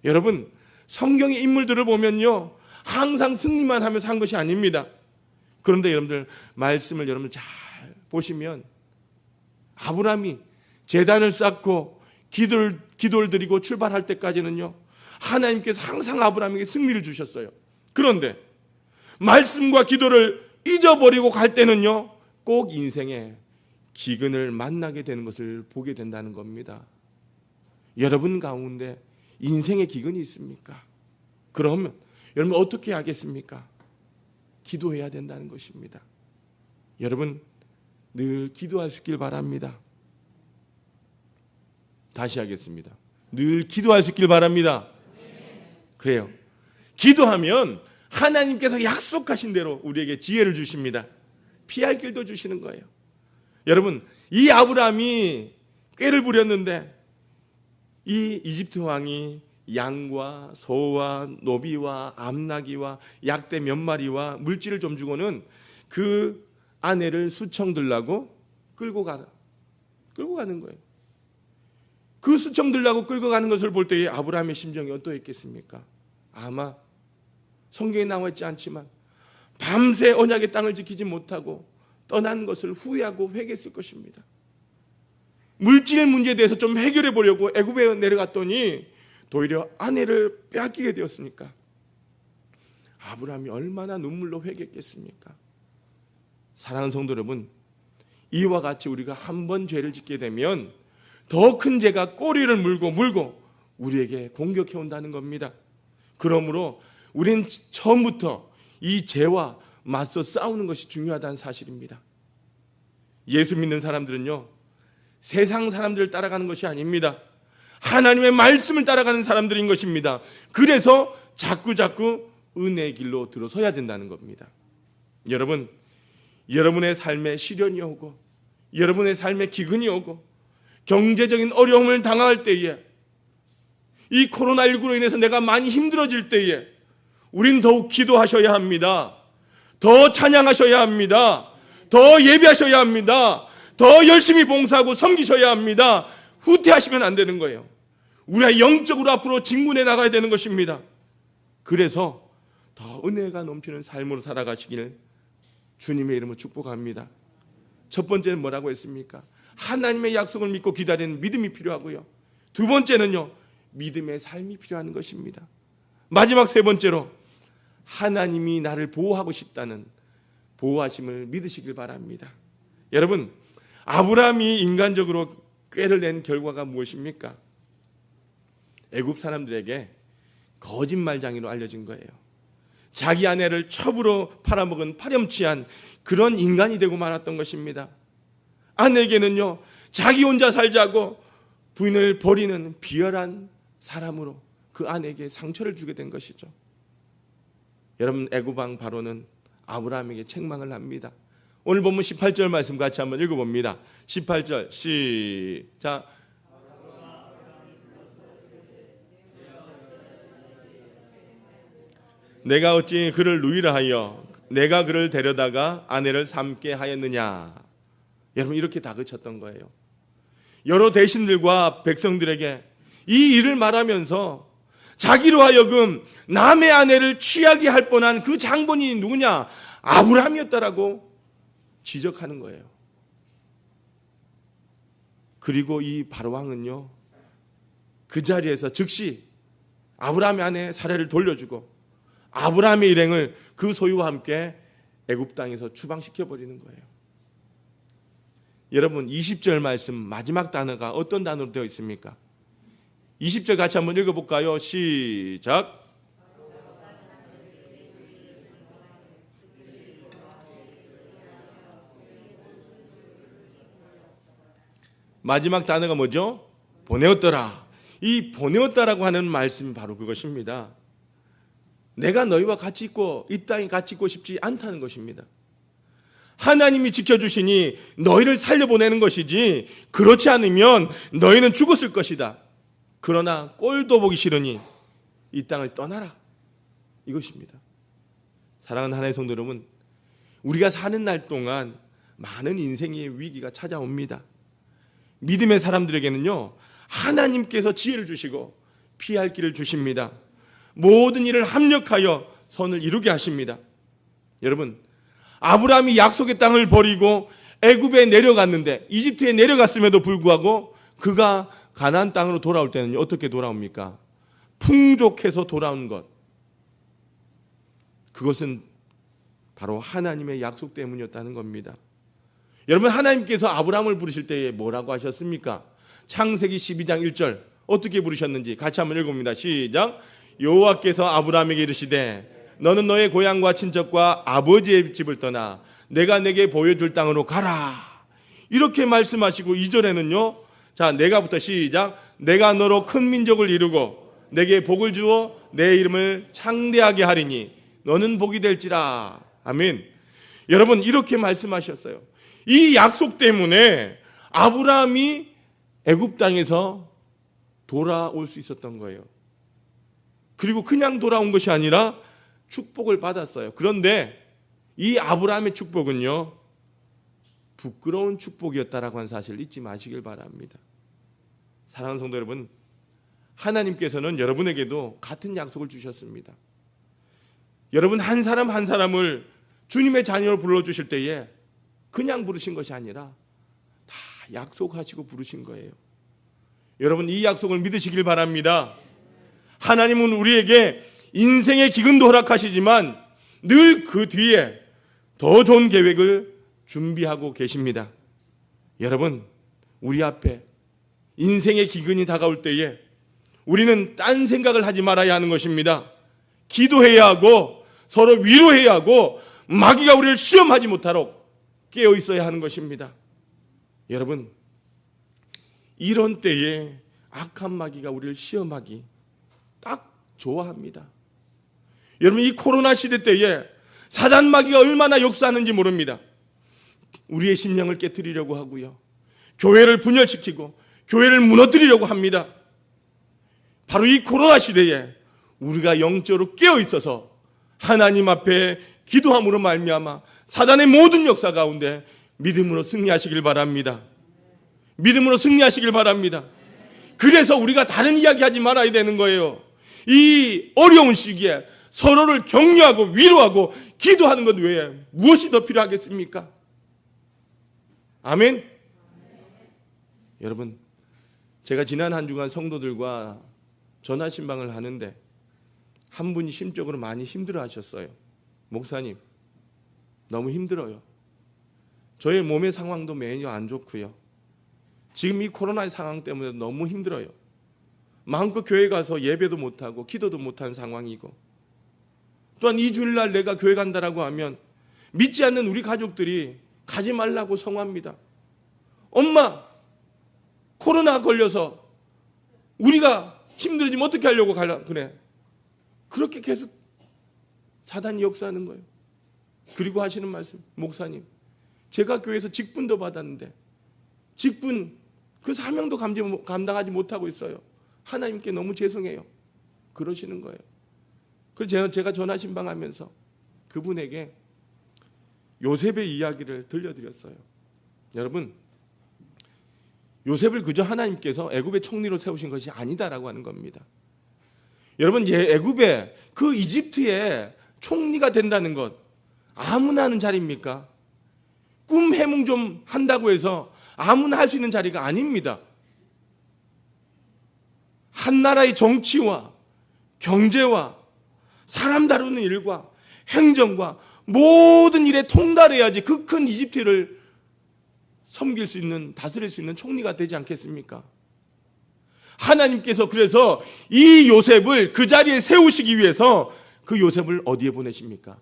여러분, 성경의 인물들을 보면요, 항상 승리만 하면서 한 것이 아닙니다. 그런데 여러분들 말씀을 여러분 잘 보시면 아브라함이 제단을 쌓고 기도를 드리고 출발할 때까지는요, 하나님께서 항상 아브라함에게 승리를 주셨어요. 그런데 말씀과 기도를 잊어버리고 갈 때는요, 꼭 인생에 기근을 만나게 되는 것을 보게 된다는 겁니다. 여러분 가운데 인생의 기근이 있습니까? 그러면 여러분 어떻게 하겠습니까? 기도해야 된다는 것입니다. 여러분, 늘 기도하시길 바랍니다. 다시 하겠습니다. 늘 기도하시길 바랍니다. 그래요. 기도하면 하나님께서 약속하신 대로 우리에게 지혜를 주십니다. 피할 길도 주시는 거예요. 여러분, 이 아브라함이 꾀를 부렸는데 이 이집트 왕이 양과 소와 노비와 암나귀와 약대 몇 마리와 물질을 좀 주고는 그 아내를 수청 들라고 끌고 가는 거예요. 그 수청 들라고 끌고 가는 것을 볼 때에 아브라함의 심정이 어떠했겠습니까? 아마 성경에 나와 있지 않지만 밤새 언약의 땅을 지키지 못하고 떠난 것을 후회하고 회개했을 것입니다. 물질 문제에 대해서 좀 해결해 보려고 애굽에 내려갔더니 도리어 아내를 빼앗기게 되었으니까 아브라함이 얼마나 눈물로 회개했겠습니까? 사랑하는 성도 여러분, 이와 같이 우리가 한 번 죄를 짓게 되면 더 큰 죄가 꼬리를 물고 우리에게 공격해 온다는 겁니다. 그러므로 우리는 처음부터 이 죄와 맞서 싸우는 것이 중요하다는 사실입니다. 예수 믿는 사람들은요, 세상 사람들을 따라가는 것이 아닙니다. 하나님의 말씀을 따라가는 사람들인 것입니다. 그래서 자꾸 은혜의 길로 들어서야 된다는 겁니다. 여러분, 여러분의 삶에 시련이 오고 여러분의 삶에 기근이 오고 경제적인 어려움을 당할 때에, 이 코로나19로 인해서 내가 많이 힘들어질 때에 우린 더욱 기도하셔야 합니다. 더 찬양하셔야 합니다. 더 예배하셔야 합니다. 더 열심히 봉사하고 섬기셔야 합니다. 후퇴하시면 안 되는 거예요. 우리가 영적으로 앞으로 직문해 나가야 되는 것입니다. 그래서 더 은혜가 넘치는 삶으로 살아가시길 주님의 이름으로 축복합니다. 첫 번째는 뭐라고 했습니까? 하나님의 약속을 믿고 기다리는 믿음이 필요하고요. 두 번째는요, 믿음의 삶이 필요한 것입니다. 마지막 세 번째로 하나님이 나를 보호하고 싶다는 보호하심을 믿으시길 바랍니다. 여러분, 아브라함이 인간적으로 꾀를 낸 결과가 무엇입니까? 애굽 사람들에게 거짓말장이로 알려진 거예요. 자기 아내를 첩으로 팔아먹은 파렴치한 그런 인간이 되고 말았던 것입니다. 아내에게는요, 자기 혼자 살자고 부인을 버리는 비열한 사람으로 그 아내에게 상처를 주게 된 것이죠. 여러분, 애굽 왕 바로는 아브라함에게 책망을 합니다. 오늘 본문 18절 말씀 같이 한번 읽어봅니다. 18절 시작. 내가 어찌 그를 누이라 하여 내가 그를 데려다가 아내를 삼게 하였느냐. 여러분, 이렇게 다그쳤던 거예요. 여러 대신들과 백성들에게 이 일을 말하면서 자기로 하여금 남의 아내를 취하게 할 뻔한 그 장본인이 누구냐? 아브라함이었다라고 지적하는 거예요. 그리고 이 바로왕은요, 그 자리에서 즉시 아브라함의 아내 사례를 돌려주고 아브라함의 일행을 그 소유와 함께 애굽 땅에서 추방시켜 버리는 거예요. 여러분, 20절 말씀 마지막 단어가 어떤 단어로 되어 있습니까? 20절 같이 한번 읽어볼까요? 시작. 마지막 단어가 뭐죠? 보내었더라. 이 보내었다라고 하는 말씀이 바로 그것입니다. 내가 너희와 같이 있고 이 땅에 같이 있고 싶지 않다는 것입니다. 하나님이 지켜주시니 너희를 살려보내는 것이지, 그렇지 않으면 너희는 죽었을 것이다. 그러나 꼴도 보기 싫으니 이 땅을 떠나라. 이것입니다. 사랑하는 하나님의 성도 여러분, 우리가 사는 날 동안 많은 인생의 위기가 찾아옵니다. 믿음의 사람들에게는요, 하나님께서 지혜를 주시고 피할 길을 주십니다. 모든 일을 합력하여 선을 이루게 하십니다. 여러분, 아브라함이 약속의 땅을 버리고 애굽에 내려갔는데, 이집트에 내려갔음에도 불구하고 그가 가나안 땅으로 돌아올 때는 어떻게 돌아옵니까? 풍족해서 돌아온 것. 그것은 바로 하나님의 약속 때문이었다는 겁니다. 여러분, 하나님께서 아브라함을 부르실 때에 뭐라고 하셨습니까? 창세기 12장 1절 어떻게 부르셨는지 같이 한번 읽어봅니다. 시작. 여호와께서 아브라함에게 이르시되 너는 너의 고향과 친척과 아버지의 집을 떠나 내가 내게 보여줄 땅으로 가라. 이렇게 말씀하시고 2절에는요, 자, 내가부터 시작. 내가 너로 큰 민족을 이루고 내게 복을 주어 내 이름을 창대하게 하리니 너는 복이 될지라. 아멘. 여러분, 이렇게 말씀하셨어요. 이 약속 때문에 아브라함이 애굽 땅에서 돌아올 수 있었던 거예요. 그리고 그냥 돌아온 것이 아니라 축복을 받았어요. 그런데 이 아브라함의 축복은요, 부끄러운 축복이었다라고 하는 사실을 잊지 마시길 바랍니다. 사랑하는 성도 여러분, 하나님께서는 여러분에게도 같은 약속을 주셨습니다. 여러분, 한 사람 한 사람을 주님의 자녀로 불러주실 때에 그냥 부르신 것이 아니라 다 약속하시고 부르신 거예요. 여러분, 이 약속을 믿으시길 바랍니다. 하나님은 우리에게 인생의 기근도 허락하시지만 늘 그 뒤에 더 좋은 계획을 준비하고 계십니다. 여러분, 우리 앞에 인생의 기근이 다가올 때에 우리는 딴 생각을 하지 말아야 하는 것입니다. 기도해야 하고 서로 위로해야 하고 마귀가 우리를 시험하지 못하도록 깨어 있어야 하는 것입니다. 여러분, 이런 때에 악한 마귀가 우리를 시험하기 딱 좋아합니다. 여러분, 이 코로나 시대 때에 사단 마귀가 얼마나 역사하는지 모릅니다. 우리의 심령을 깨트리려고 하고요, 교회를 분열시키고 교회를 무너뜨리려고 합니다. 바로 이 코로나 시대에 우리가 영적으로 깨어 있어서 하나님 앞에 기도함으로 말미암아 사단의 모든 역사 가운데 믿음으로 승리하시길 바랍니다. 믿음으로 승리하시길 바랍니다. 그래서 우리가 다른 이야기 하지 말아야 되는 거예요. 이 어려운 시기에 서로를 격려하고 위로하고 기도하는 것 외에 무엇이 더 필요하겠습니까? 아멘. 여러분, 제가 지난 한 주간 성도들과 전화 신방을 하는데 한 분이 심적으로 많이 힘들어 하셨어요. 목사님, 너무 힘들어요. 저의 몸의 상황도 매년 안 좋고요, 지금 이 코로나 상황 때문에 너무 힘들어요. 마음껏 교회 가서 예배도 못하고 기도도 못한 상황이고, 또한 이 주일날 내가 교회 간다라고 하면 믿지 않는 우리 가족들이 가지 말라고 성화합니다. 엄마, 코로나 걸려서 우리가 힘들어지면 어떻게 하려고 가려 그래. 그렇게 계속 사단이 역사하는 거예요. 그리고 하시는 말씀, 목사님, 제가 교회에서 직분도 받았는데 직분 그 사명도 감당하지 못하고 있어요. 하나님께 너무 죄송해요. 그러시는 거예요. 그래서 제가 전화 신방하면서 그분에게 요셉의 이야기를 들려드렸어요. 여러분, 요셉을 그저 하나님께서 애굽의 총리로 세우신 것이 아니다라고 하는 겁니다. 여러분, 애굽의 그 이집트의 총리가 된다는 것 아무나 하는 자리입니까? 꿈 해몽 좀 한다고 해서 아무나 할 수 있는 자리가 아닙니다. 한 나라의 정치와 경제와 사람 다루는 일과 행정과 모든 일에 통달해야지 그 큰 이집트를 섬길 수 있는, 다스릴 수 있는 총리가 되지 않겠습니까? 하나님께서 그래서 이 요셉을 그 자리에 세우시기 위해서 그 요셉을 어디에 보내십니까?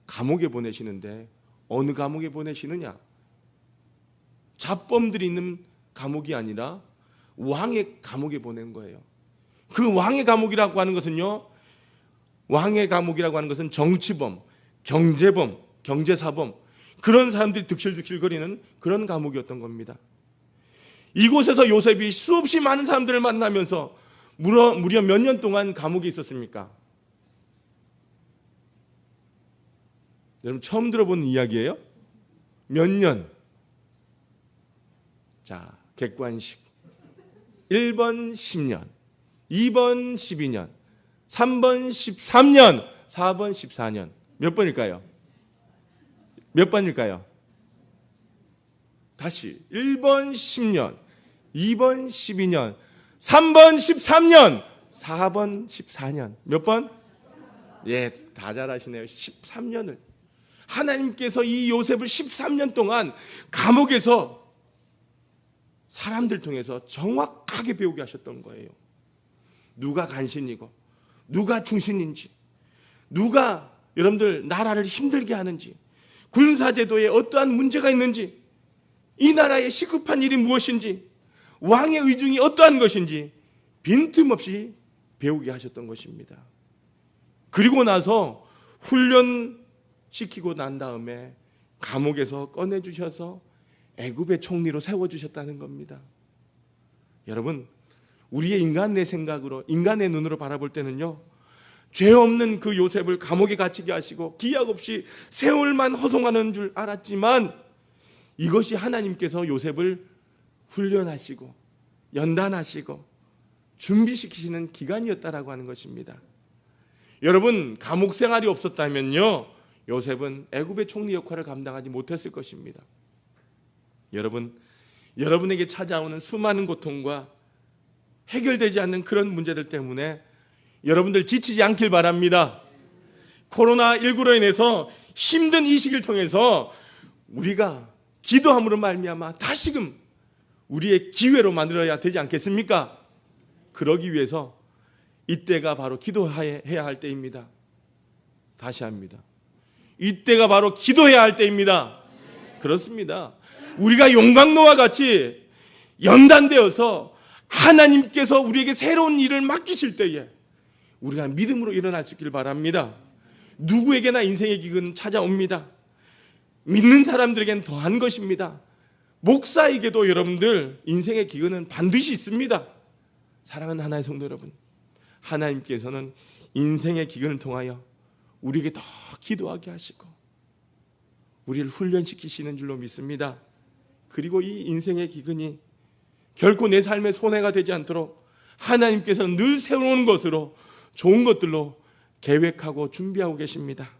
감옥에 보내시는데 어느 감옥에 보내시느냐? 잡범들이 있는 감옥이 아니라 왕의 감옥에 보낸 거예요. 그 왕의 감옥이라고 하는 것은요, 왕의 감옥이라고 하는 것은 정치범, 경제범, 경제사범, 그런 사람들이 득실득실거리는 그런 감옥이었던 겁니다. 이곳에서 요셉이 수없이 많은 사람들을 만나면서 무려 몇 년 동안 감옥에 있었습니까? 여러분, 처음 들어본 이야기예요? 몇 년? 자, 객관식. 1번 10년, 2번 12년, 3번 13년, 4번 14년. 몇 번일까요? 몇 번일까요? 다시 1번 10년, 2번 12년, 3번 13년, 4번 14년. 몇 번? 예, 다 잘하시네요. 13년을. 하나님께서 이 요셉을 13년 동안 감옥에서 사람들 통해서 정확하게 배우게 하셨던 거예요. 누가 간신이고 누가 충신인지, 누가 여러분들 나라를 힘들게 하는지, 군사제도에 어떠한 문제가 있는지, 이 나라의 시급한 일이 무엇인지, 왕의 의중이 어떠한 것인지 빈틈없이 배우게 하셨던 것입니다. 그리고 나서 훈련시키고 난 다음에 감옥에서 꺼내주셔서 애굽의 총리로 세워주셨다는 겁니다. 여러분, 우리의 인간의 생각으로, 인간의 눈으로 바라볼 때는요, 죄 없는 그 요셉을 감옥에 갇히게 하시고 기약 없이 세월만 허송하는 줄 알았지만 이것이 하나님께서 요셉을 훈련하시고 연단하시고 준비시키시는 기간이었다라고 하는 것입니다. 여러분, 감옥 생활이 없었다면요, 요셉은 애굽의 총리 역할을 감당하지 못했을 것입니다. 여러분, 여러분에게 찾아오는 수많은 고통과 해결되지 않는 그런 문제들 때문에 여러분들 지치지 않길 바랍니다. 코로나19로 인해서 힘든 이 시기를 통해서 우리가 기도함으로 말미암아 다시금 우리의 기회로 만들어야 되지 않겠습니까? 그러기 위해서 이때가 바로 기도해야 할 때입니다. 다시 합니다. 이때가 바로 기도해야 할 때입니다. 그렇습니다. 우리가 용광로와 같이 연단되어서 하나님께서 우리에게 새로운 일을 맡기실 때에 우리가 믿음으로 일어날 수 있기를 바랍니다. 누구에게나 인생의 기근은 찾아옵니다. 믿는 사람들에게는 더한 것입니다. 목사에게도 여러분들 인생의 기근은 반드시 있습니다. 사랑하는 하나의 성도 여러분, 하나님께서는 인생의 기근을 통하여 우리에게 더 기도하게 하시고 우리를 훈련시키시는 줄로 믿습니다. 그리고 이 인생의 기근이 결코 내 삶에 손해가 되지 않도록 하나님께서는 늘 새로운 것으로 좋은 것들로 계획하고 준비하고 계십니다.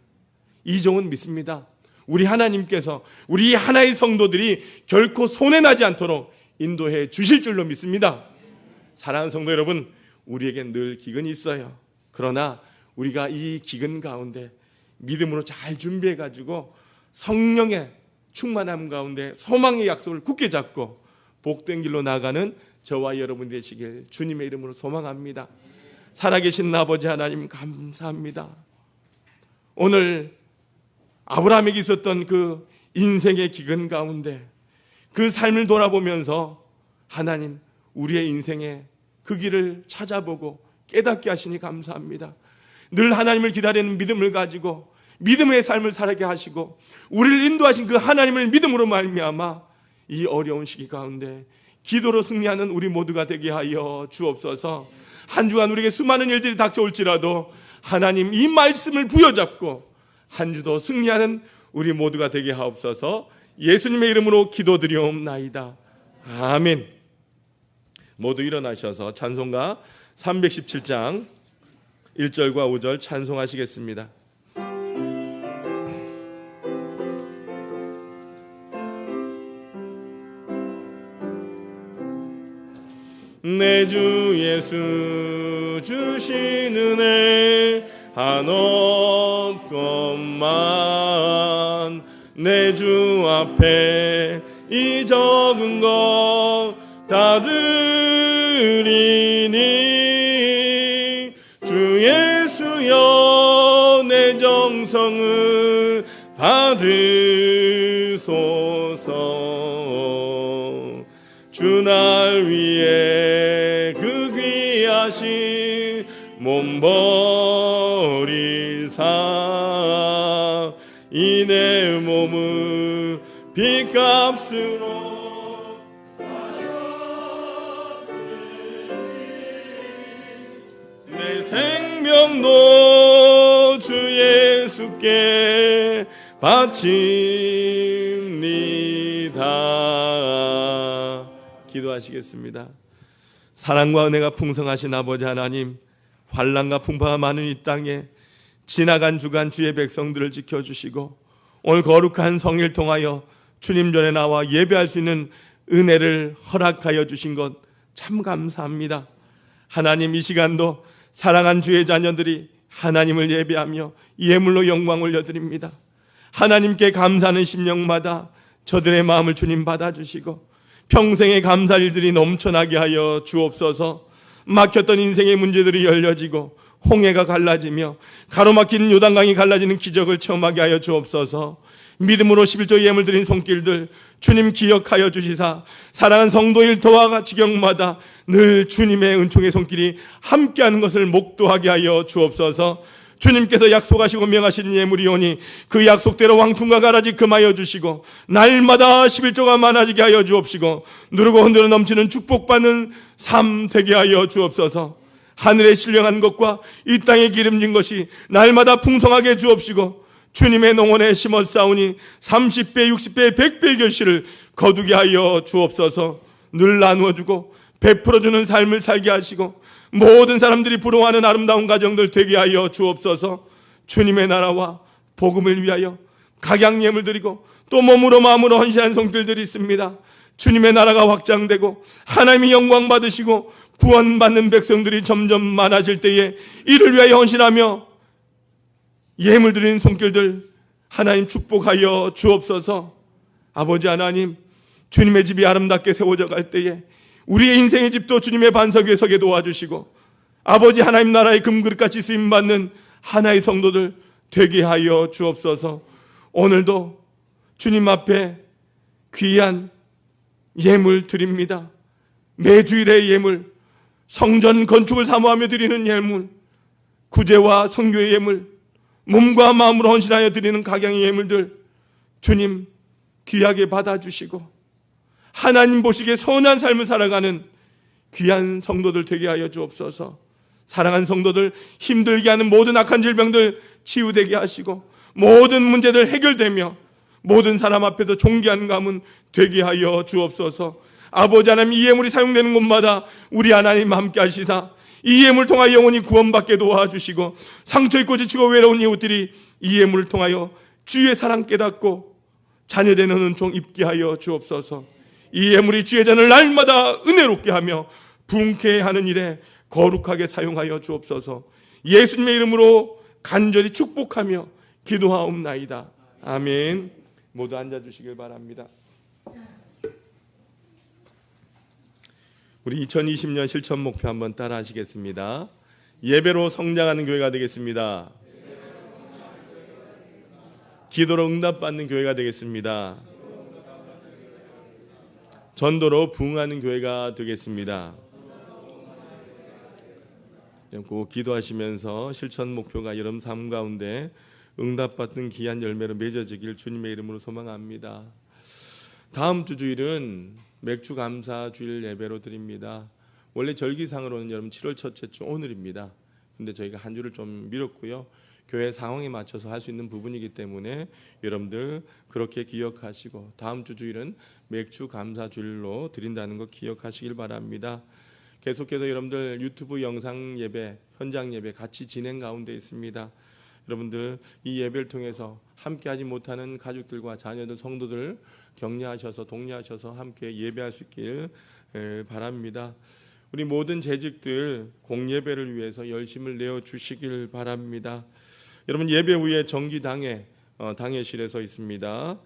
이 점은 믿습니다. 우리 하나님께서 우리 하나의 성도들이 결코 손해나지 않도록 인도해 주실 줄로 믿습니다. 사랑하는 성도 여러분, 우리에겐 늘 기근이 있어요. 그러나 우리가 이 기근 가운데 믿음으로 잘 준비해가지고 성령의 충만함 가운데 소망의 약속을 굳게 잡고 복된 길로 나가는 저와 여러분 되시길 주님의 이름으로 소망합니다. 살아계신 아버지 하나님 감사합니다. 오늘 아브라함에게 있었던 그 인생의 기근 가운데 그 삶을 돌아보면서 하나님 우리의 인생의 그 길을 찾아보고 깨닫게 하시니 감사합니다. 늘 하나님을 기다리는 믿음을 가지고 믿음의 삶을 살게 하시고 우리를 인도하신 그 하나님을 믿음으로 말미암아 이 어려운 시기 가운데 기도로 승리하는 우리 모두가 되게 하여 주옵소서. 한 주간 우리에게 수많은 일들이 닥쳐올지라도 하나님 이 말씀을 부여잡고 한 주도 승리하는 우리 모두가 되게 하옵소서. 예수님의 이름으로 기도드리옵나이다. 아멘. 모두 일어나셔서 찬송가 317장 1절과 5절 찬송하시겠습니다. 내 주 예수 주신 은혜 한없건만 내 주 앞에 이 적은 것 다 드리니 주 예수여 내 정성을 받으소서. 주 날 위해 그 귀하신 몸 버리사 이 내 몸을 빚값으로 내 생명도 주 예수께 바칩니다. 기도하시겠습니다. 사랑과 은혜가 풍성하신 아버지 하나님, 환난과 풍파가 많은 이 땅에 지나간 주간 주의 백성들을 지켜주시고 오늘 거룩한 성일 통하여 주님 전에 나와 예배할 수 있는 은혜를 허락하여 주신 것 참 감사합니다. 하나님, 이 시간도 사랑한 주의 자녀들이 하나님을 예배하며 예물로 영광 올려드립니다. 하나님께 감사하는 심령마다 저들의 마음을 주님 받아주시고 평생의 감사할 일들이 넘쳐나게 하여 주옵소서. 막혔던 인생의 문제들이 열려지고 홍해가 갈라지며 가로막힌 요단강이 갈라지는 기적을 체험하게 하여 주옵소서. 믿음으로 11조 예물 드린 손길들 주님 기억하여 주시사 사랑하는 성도 일터와 지경마다 늘 주님의 은총의 손길이 함께하는 것을 목도하게 하여 주옵소서. 주님께서 약속하시고 명하신 예물이오니 그 약속대로 왕충과 가라지 금하여 주시고 날마다 11조가 많아지게 하여 주옵시고 누르고 흔들어 넘치는 축복받는 삶 되게 하여 주옵소서. 하늘에 신령한 것과 이 땅에 기름진 것이 날마다 풍성하게 주옵시고 주님의 농원에 심었사오니 30배, 60배, 100배의 결실을 거두게 하여 주옵소서. 늘 나누어주고 베풀어주는 삶을 살게 하시고 모든 사람들이 부러워하는 아름다운 가정들 되게 하여 주옵소서. 주님의 나라와 복음을 위하여 각양 예물 드리고 또 몸으로 마음으로 헌신한 손길들이 있습니다. 주님의 나라가 확장되고 하나님이 영광 받으시고 구원받는 백성들이 점점 많아질 때에 이를 위하여 헌신하며 예물 드리는 손길들 하나님 축복하여 주옵소서. 아버지 하나님, 주님의 집이 아름답게 세워져 갈 때에 우리의 인생의 집도 주님의 반석 위에 서게 도와주시고, 아버지 하나님 나라의 금그릇같이 쓰임받는 하나의 성도들 되게 하여 주옵소서. 오늘도 주님 앞에 귀한 예물 드립니다. 매주일의 예물, 성전 건축을 사모하며 드리는 예물, 구제와 성교의 예물, 몸과 마음으로 헌신하여 드리는 각양의 예물들 주님 귀하게 받아주시고, 하나님 보시기에 선한 삶을 살아가는 귀한 성도들 되게 하여 주옵소서. 사랑하는 성도들, 힘들게 하는 모든 악한 질병들 치유되게 하시고, 모든 문제들 해결되며 모든 사람 앞에서 존귀한 가문 되게 하여 주옵소서. 아버지 하나님, 이 예물이 사용되는 곳마다 우리 하나님 함께 하시사 이 예물을 통하여 영혼이 구원받게 도와주시고, 상처 입고 지치고 외로운 이웃들이 이 예물을 통하여 주의 사랑 깨닫고 자녀되는 은총 입게 하여 주옵소서. 이 예물이 주의 잔을 날마다 은혜롭게 하며 부흥케 하는 일에 거룩하게 사용하여 주옵소서. 예수님의 이름으로 간절히 축복하며 기도하옵나이다. 아멘. 모두 앉아주시길 바랍니다. 우리 2020년 실천 목표 한번 따라 하시겠습니다. 예배로 성장하는 교회가 되겠습니다. 기도로 응답받는 교회가 되겠습니다. 전도로 부흥하는 교회가 되겠습니다. 꼭 기도하시면서 실천 목표가 여러분 삶 가운데 응답받는 귀한 열매로 맺어지길 주님의 이름으로 소망합니다. 다음 주 주일은 맥주 감사 주일 예배로 드립니다. 원래 절기상으로는 여러분 7월 첫째 주 오늘입니다. 근데 저희가 한 주를 좀 미뤘고요. 교회 상황에 맞춰서 할 수 있는 부분이기 때문에 여러분들 그렇게 기억하시고, 다음 주 주일은 맥주 감사 주일로 드린다는 거 기억하시길 바랍니다. 계속해서 여러분들 유튜브 영상 예배, 현장 예배 같이 진행 가운데 있습니다. 여러분들 이 예배를 통해서 함께하지 못하는 가족들과 자녀들, 성도들 격려하셔서 독려하셔서 함께 예배할 수 있길 바랍니다. 우리 모든 재직들 공예배를 위해서 열심을 내어 주시길 바랍니다. 여러분 예배 후에 정기당회 당회실에서 있습니다.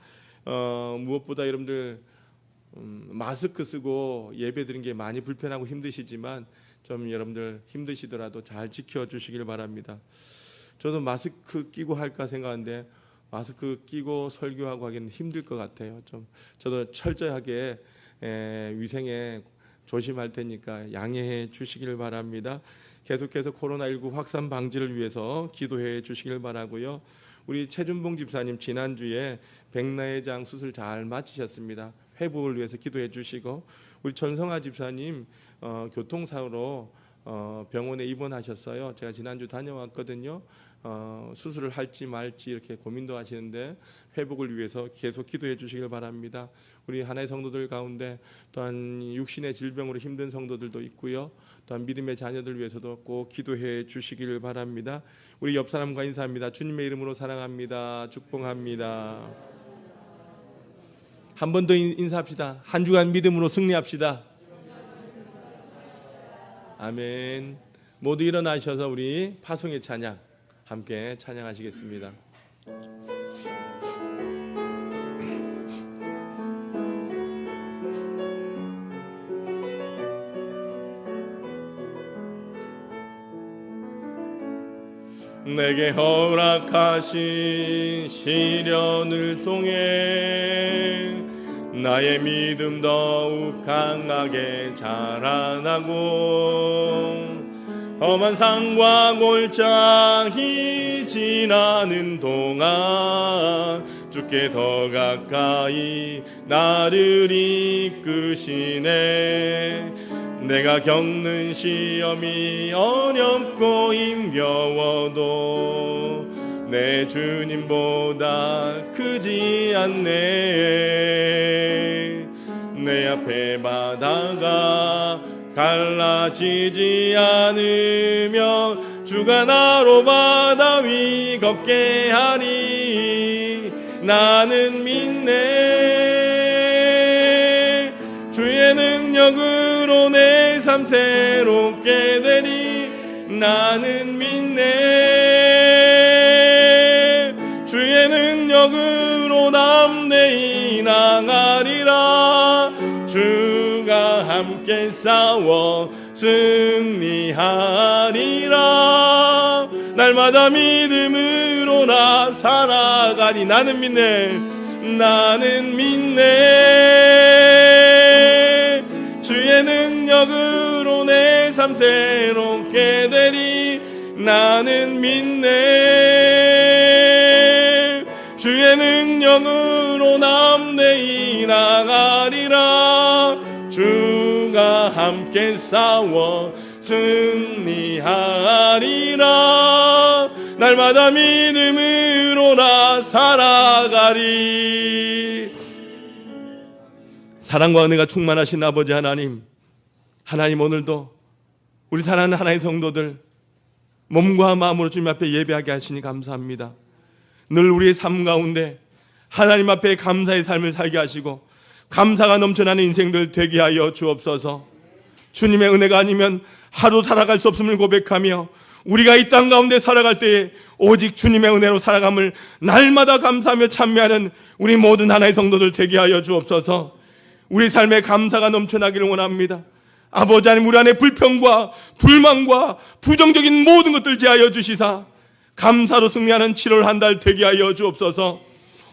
무엇보다 여러분들 마스크 쓰고 예배 드리는 게 많이 불편하고 힘드시지만 좀 여러분들 힘드시더라도 잘 지켜주시길 바랍니다. 저도 마스크 끼고 할까 생각하는데 마스크 끼고 설교하고 하기는 힘들 것 같아요. 저도 철저하게 위생에 조심할 테니까 양해해 주시길 바랍니다. 계속해서 코로나19 확산 방지를 위해서 기도해 주시길 바라고요. 우리 최준봉 집사님 지난주에 백내장 수술 잘 마치셨습니다. 회복을 위해서 기도해 주시고, 우리 전성아 집사님 교통사고로 병원에 입원하셨어요. 제가 지난주 다녀왔거든요. 수술을 할지 말지 이렇게 고민도 하시는데 회복을 위해서 계속 기도해 주시길 바랍니다. 우리 하나의 성도들 가운데 또한 육신의 질병으로 힘든 성도들도 있고요. 또한 믿음의 자녀들 위해서도 꼭 기도해 주시길 바랍니다. 우리 옆 사람과 인사합니다. 주님의 이름으로 사랑합니다. 축복합니다. 한 번 더 인사합시다. 한 주간 믿음으로 승리합시다. 아멘. 모두 일어나셔서 우리 파송의 찬양 함께 찬양하시겠습니다. 내게 허락하신 시련을 통해 나의 믿음 더욱 강하게 자라나고, 험한 산과 골짜기 지나는 동안 주께 더 가까이 나를 이끄시네. 내가 겪는 시험이 어렵고 힘겨워도 내 주님보다 크지 않네. 내 앞에 바다가 갈라지지 않으면 주가 나로 바다 위 걷게 하리. 나는 믿네. 주의 능력으로 내 삶 새롭게 되리. 나는 믿네. 주의 능력으로 나 남내 나가리라. 주가 함께 싸워 승리하리라. 날마다 믿음으로 나 살아가리. 나는 믿네, 나는 믿네. 주의 능력으로 내 삶 새롭게 되리. 나는 믿네. 주의 능력으로 남내 나가리라. 주가 함께 싸워 승리하리라. 날마다 믿음으로 나 살아가리. 사랑과 은혜가 충만하신 아버지 하나님, 하나님 오늘도 우리 사랑하는 하나님의 성도들 몸과 마음으로 주님 앞에 예배하게 하시니 감사합니다. 늘 우리의 삶 가운데 하나님 앞에 감사의 삶을 살게 하시고 감사가 넘쳐나는 인생들 되게 하여 주옵소서. 주님의 은혜가 아니면 하루 살아갈 수 없음을 고백하며 우리가 이 땅 가운데 살아갈 때에 오직 주님의 은혜로 살아감을 날마다 감사하며 찬미하는 우리 모든 하나의 성도들 되게 하여 주옵소서. 우리 삶에 감사가 넘쳐나기를 원합니다. 아버지 하나님, 우리 안에 불평과 불만과 부정적인 모든 것들 제하여 주시사 감사로 승리하는 7월 한 달 되게 하여 주옵소서.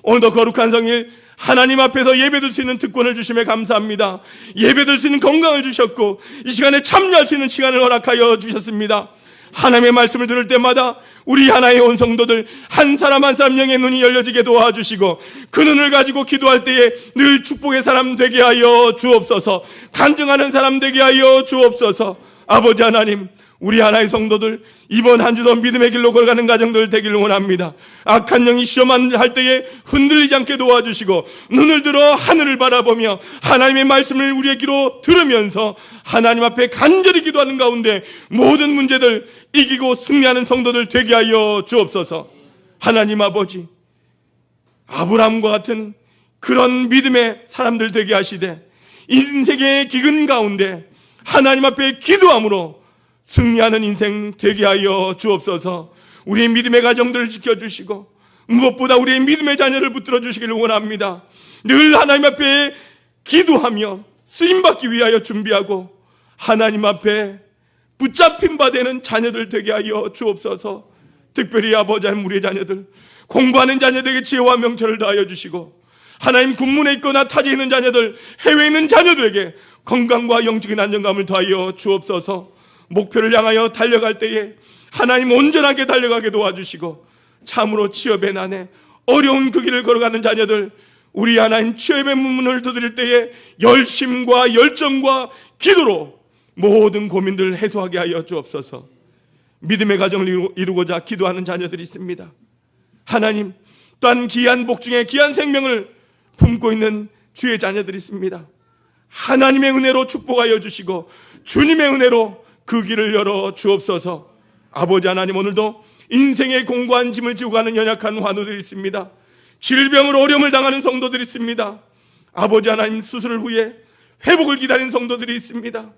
오늘도 거룩한 성일 하나님 앞에서 예배드릴 수 있는 특권을 주심에 감사합니다. 예배드릴 수 있는 건강을 주셨고 이 시간에 참여할 수 있는 시간을 허락하여 주셨습니다. 하나님의 말씀을 들을 때마다 우리 하나의 온 성도들 한 사람 한 사람 영의 눈이 열려지게 도와주시고 그 눈을 가지고 기도할 때에 늘 축복의 사람 되게 하여 주옵소서. 간증하는 사람 되게 하여 주옵소서. 아버지 하나님, 우리 하나의 성도들 이번 한 주도 믿음의 길로 걸어가는 가정들 되기를 원합니다. 악한 영이 시험할 때에 흔들리지 않게 도와주시고 눈을 들어 하늘을 바라보며 하나님의 말씀을 우리의 귀로 들으면서 하나님 앞에 간절히 기도하는 가운데 모든 문제들 이기고 승리하는 성도들 되게 하여 주옵소서. 하나님 아버지, 아브라함과 같은 그런 믿음의 사람들 되게 하시되 인생의 기근 가운데 하나님 앞에 기도함으로 승리하는 인생 되게 하여 주옵소서. 우리의 믿음의 가정들을 지켜주시고 무엇보다 우리의 믿음의 자녀를 붙들어 주시기를 원합니다. 늘 하나님 앞에 기도하며 쓰임받기 위하여 준비하고 하나님 앞에 붙잡힌 바 되는 자녀들 되게 하여 주옵소서. 특별히 아버지 하나님, 우리의 자녀들 공부하는 자녀들에게 지혜와 명철을 다하여 주시고 하나님 군문에 있거나 타지에 있는 자녀들, 해외에 있는 자녀들에게 건강과 영적인 안정감을 더하여 주옵소서. 목표를 향하여 달려갈 때에 하나님 온전하게 달려가게 도와주시고 참으로 취업의 난에 어려운 그 길을 걸어가는 자녀들, 우리 하나님 취업의 문을 두드릴 때에 열심과 열정과 기도로 모든 고민들을 해소하게 하여 주옵소서. 믿음의 가정을 이루고자 기도하는 자녀들이 있습니다. 하나님, 또한 귀한 복중에 귀한 생명을 품고 있는 주의 자녀들이 있습니다. 하나님의 은혜로 축복하여 주시고 주님의 은혜로 그 길을 열어 주옵소서. 아버지 하나님, 오늘도 인생의 공고한 짐을 지고 가는 연약한 환우들이 있습니다. 질병으로 어려움을 당하는 성도들이 있습니다. 아버지 하나님, 수술을 후에 회복을 기다리는 성도들이 있습니다.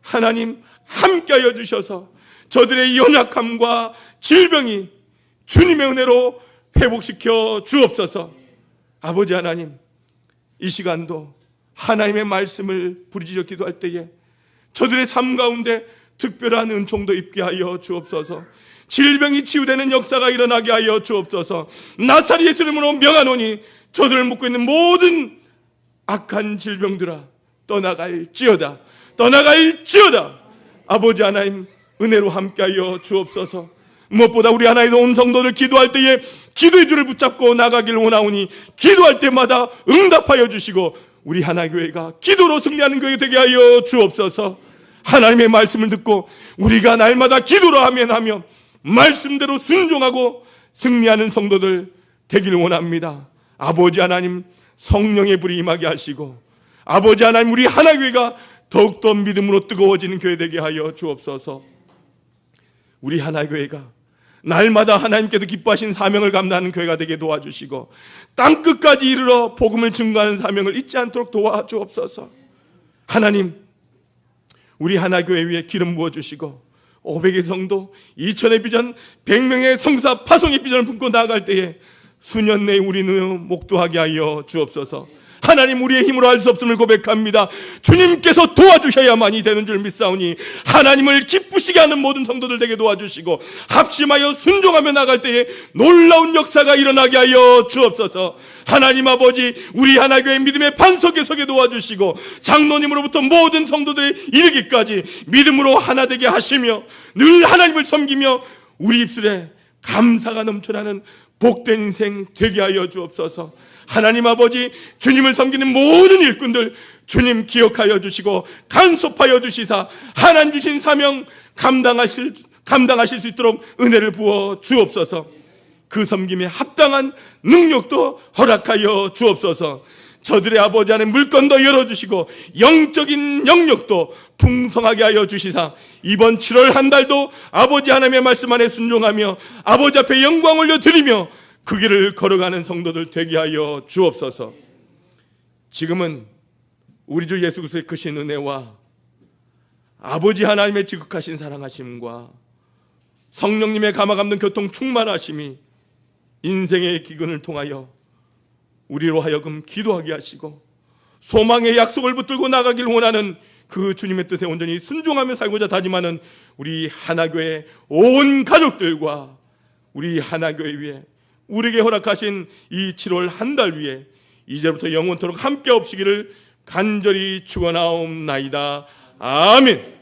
하나님, 함께하여 주셔서 저들의 연약함과 질병이 주님의 은혜로 회복시켜 주옵소서. 아버지 하나님, 이 시간도 하나님의 말씀을 부르짖어 기도할 때에 저들의 삶 가운데 특별한 은총도 입게 하여 주옵소서. 질병이 치유되는 역사가 일어나게 하여 주옵소서. 나사렛 예수 이름으로 명하노니 저들을 묶고 있는 모든 악한 질병들아 떠나갈지어다, 떠나갈지어다. 아버지 하나님, 은혜로 함께하여 주옵소서. 무엇보다 우리 하나의 온 성도들 기도할 때에 기도의 줄을 붙잡고 나가길 원하오니 기도할 때마다 응답하여 주시고 우리 하나교회가 기도로 승리하는 교회 되게 하여 주옵소서. 하나님의 말씀을 듣고 우리가 날마다 기도로 하며 말씀대로 순종하고 승리하는 성도들 되기를 원합니다. 아버지 하나님, 성령의 불이 임하게 하시고 아버지 하나님, 우리 하나교회가 더욱더 믿음으로 뜨거워지는 교회 되게 하여 주옵소서. 우리 하나교회가 날마다 하나님께서 기뻐하신 사명을 감당하는 교회가 되게 도와주시고 땅끝까지 이르러 복음을 증거하는 사명을 잊지 않도록 도와주옵소서. 하나님, 우리 하나교회 위에 기름 부어주시고 500의 성도, 2000의 비전, 100명의 성사 파송의 비전을 품고 나아갈 때에 수년 내에 우리는 목도하게 하여 주옵소서. 하나님, 우리의 힘으로 할 수 없음을 고백합니다. 주님께서 도와주셔야만이 되는 줄 믿사오니 하나님을 기쁘시게 하는 모든 성도들 되게 도와주시고 합심하여 순종하며 나갈 때에 놀라운 역사가 일어나게 하여 주옵소서. 하나님 아버지, 우리 하나교회 믿음의 반석에 서게 도와주시고 장로님으로부터 모든 성도들의 이르기까지 믿음으로 하나 되게 하시며 늘 하나님을 섬기며 우리 입술에 감사가 넘쳐나는 복된 인생 되게 하여 주옵소서. 하나님 아버지, 주님을 섬기는 모든 일꾼들 주님 기억하여 주시고 간섭하여 주시사 하나님 주신 사명 감당하실 수 있도록 은혜를 부어 주옵소서. 그 섬김에 합당한 능력도 허락하여 주옵소서. 저들의 아버지 안에 물건도 열어주시고 영적인 영역도 풍성하게 하여 주시사 이번 7월 한 달도 아버지 하나님의 말씀 안에 순종하며 아버지 앞에 영광 올려드리며 그 길을 걸어가는 성도들 되게 하여 주옵소서. 지금은 우리 주 예수 그리스도의 크신 은혜와 아버지 하나님의 지극하신 사랑하심과 성령님의 감화감동 교통 충만하심이 인생의 기근을 통하여 우리로 하여금 기도하게 하시고 소망의 약속을 붙들고 나가길 원하는 그 주님의 뜻에 온전히 순종하며 살고자 다짐하는 우리 하나교회 온 가족들과 우리 하나교회 위에 우리에게 허락하신 이 7월 한 달 위에 이제부터 영원토록 함께 없으기를 간절히 축원하옵나이다. 아멘.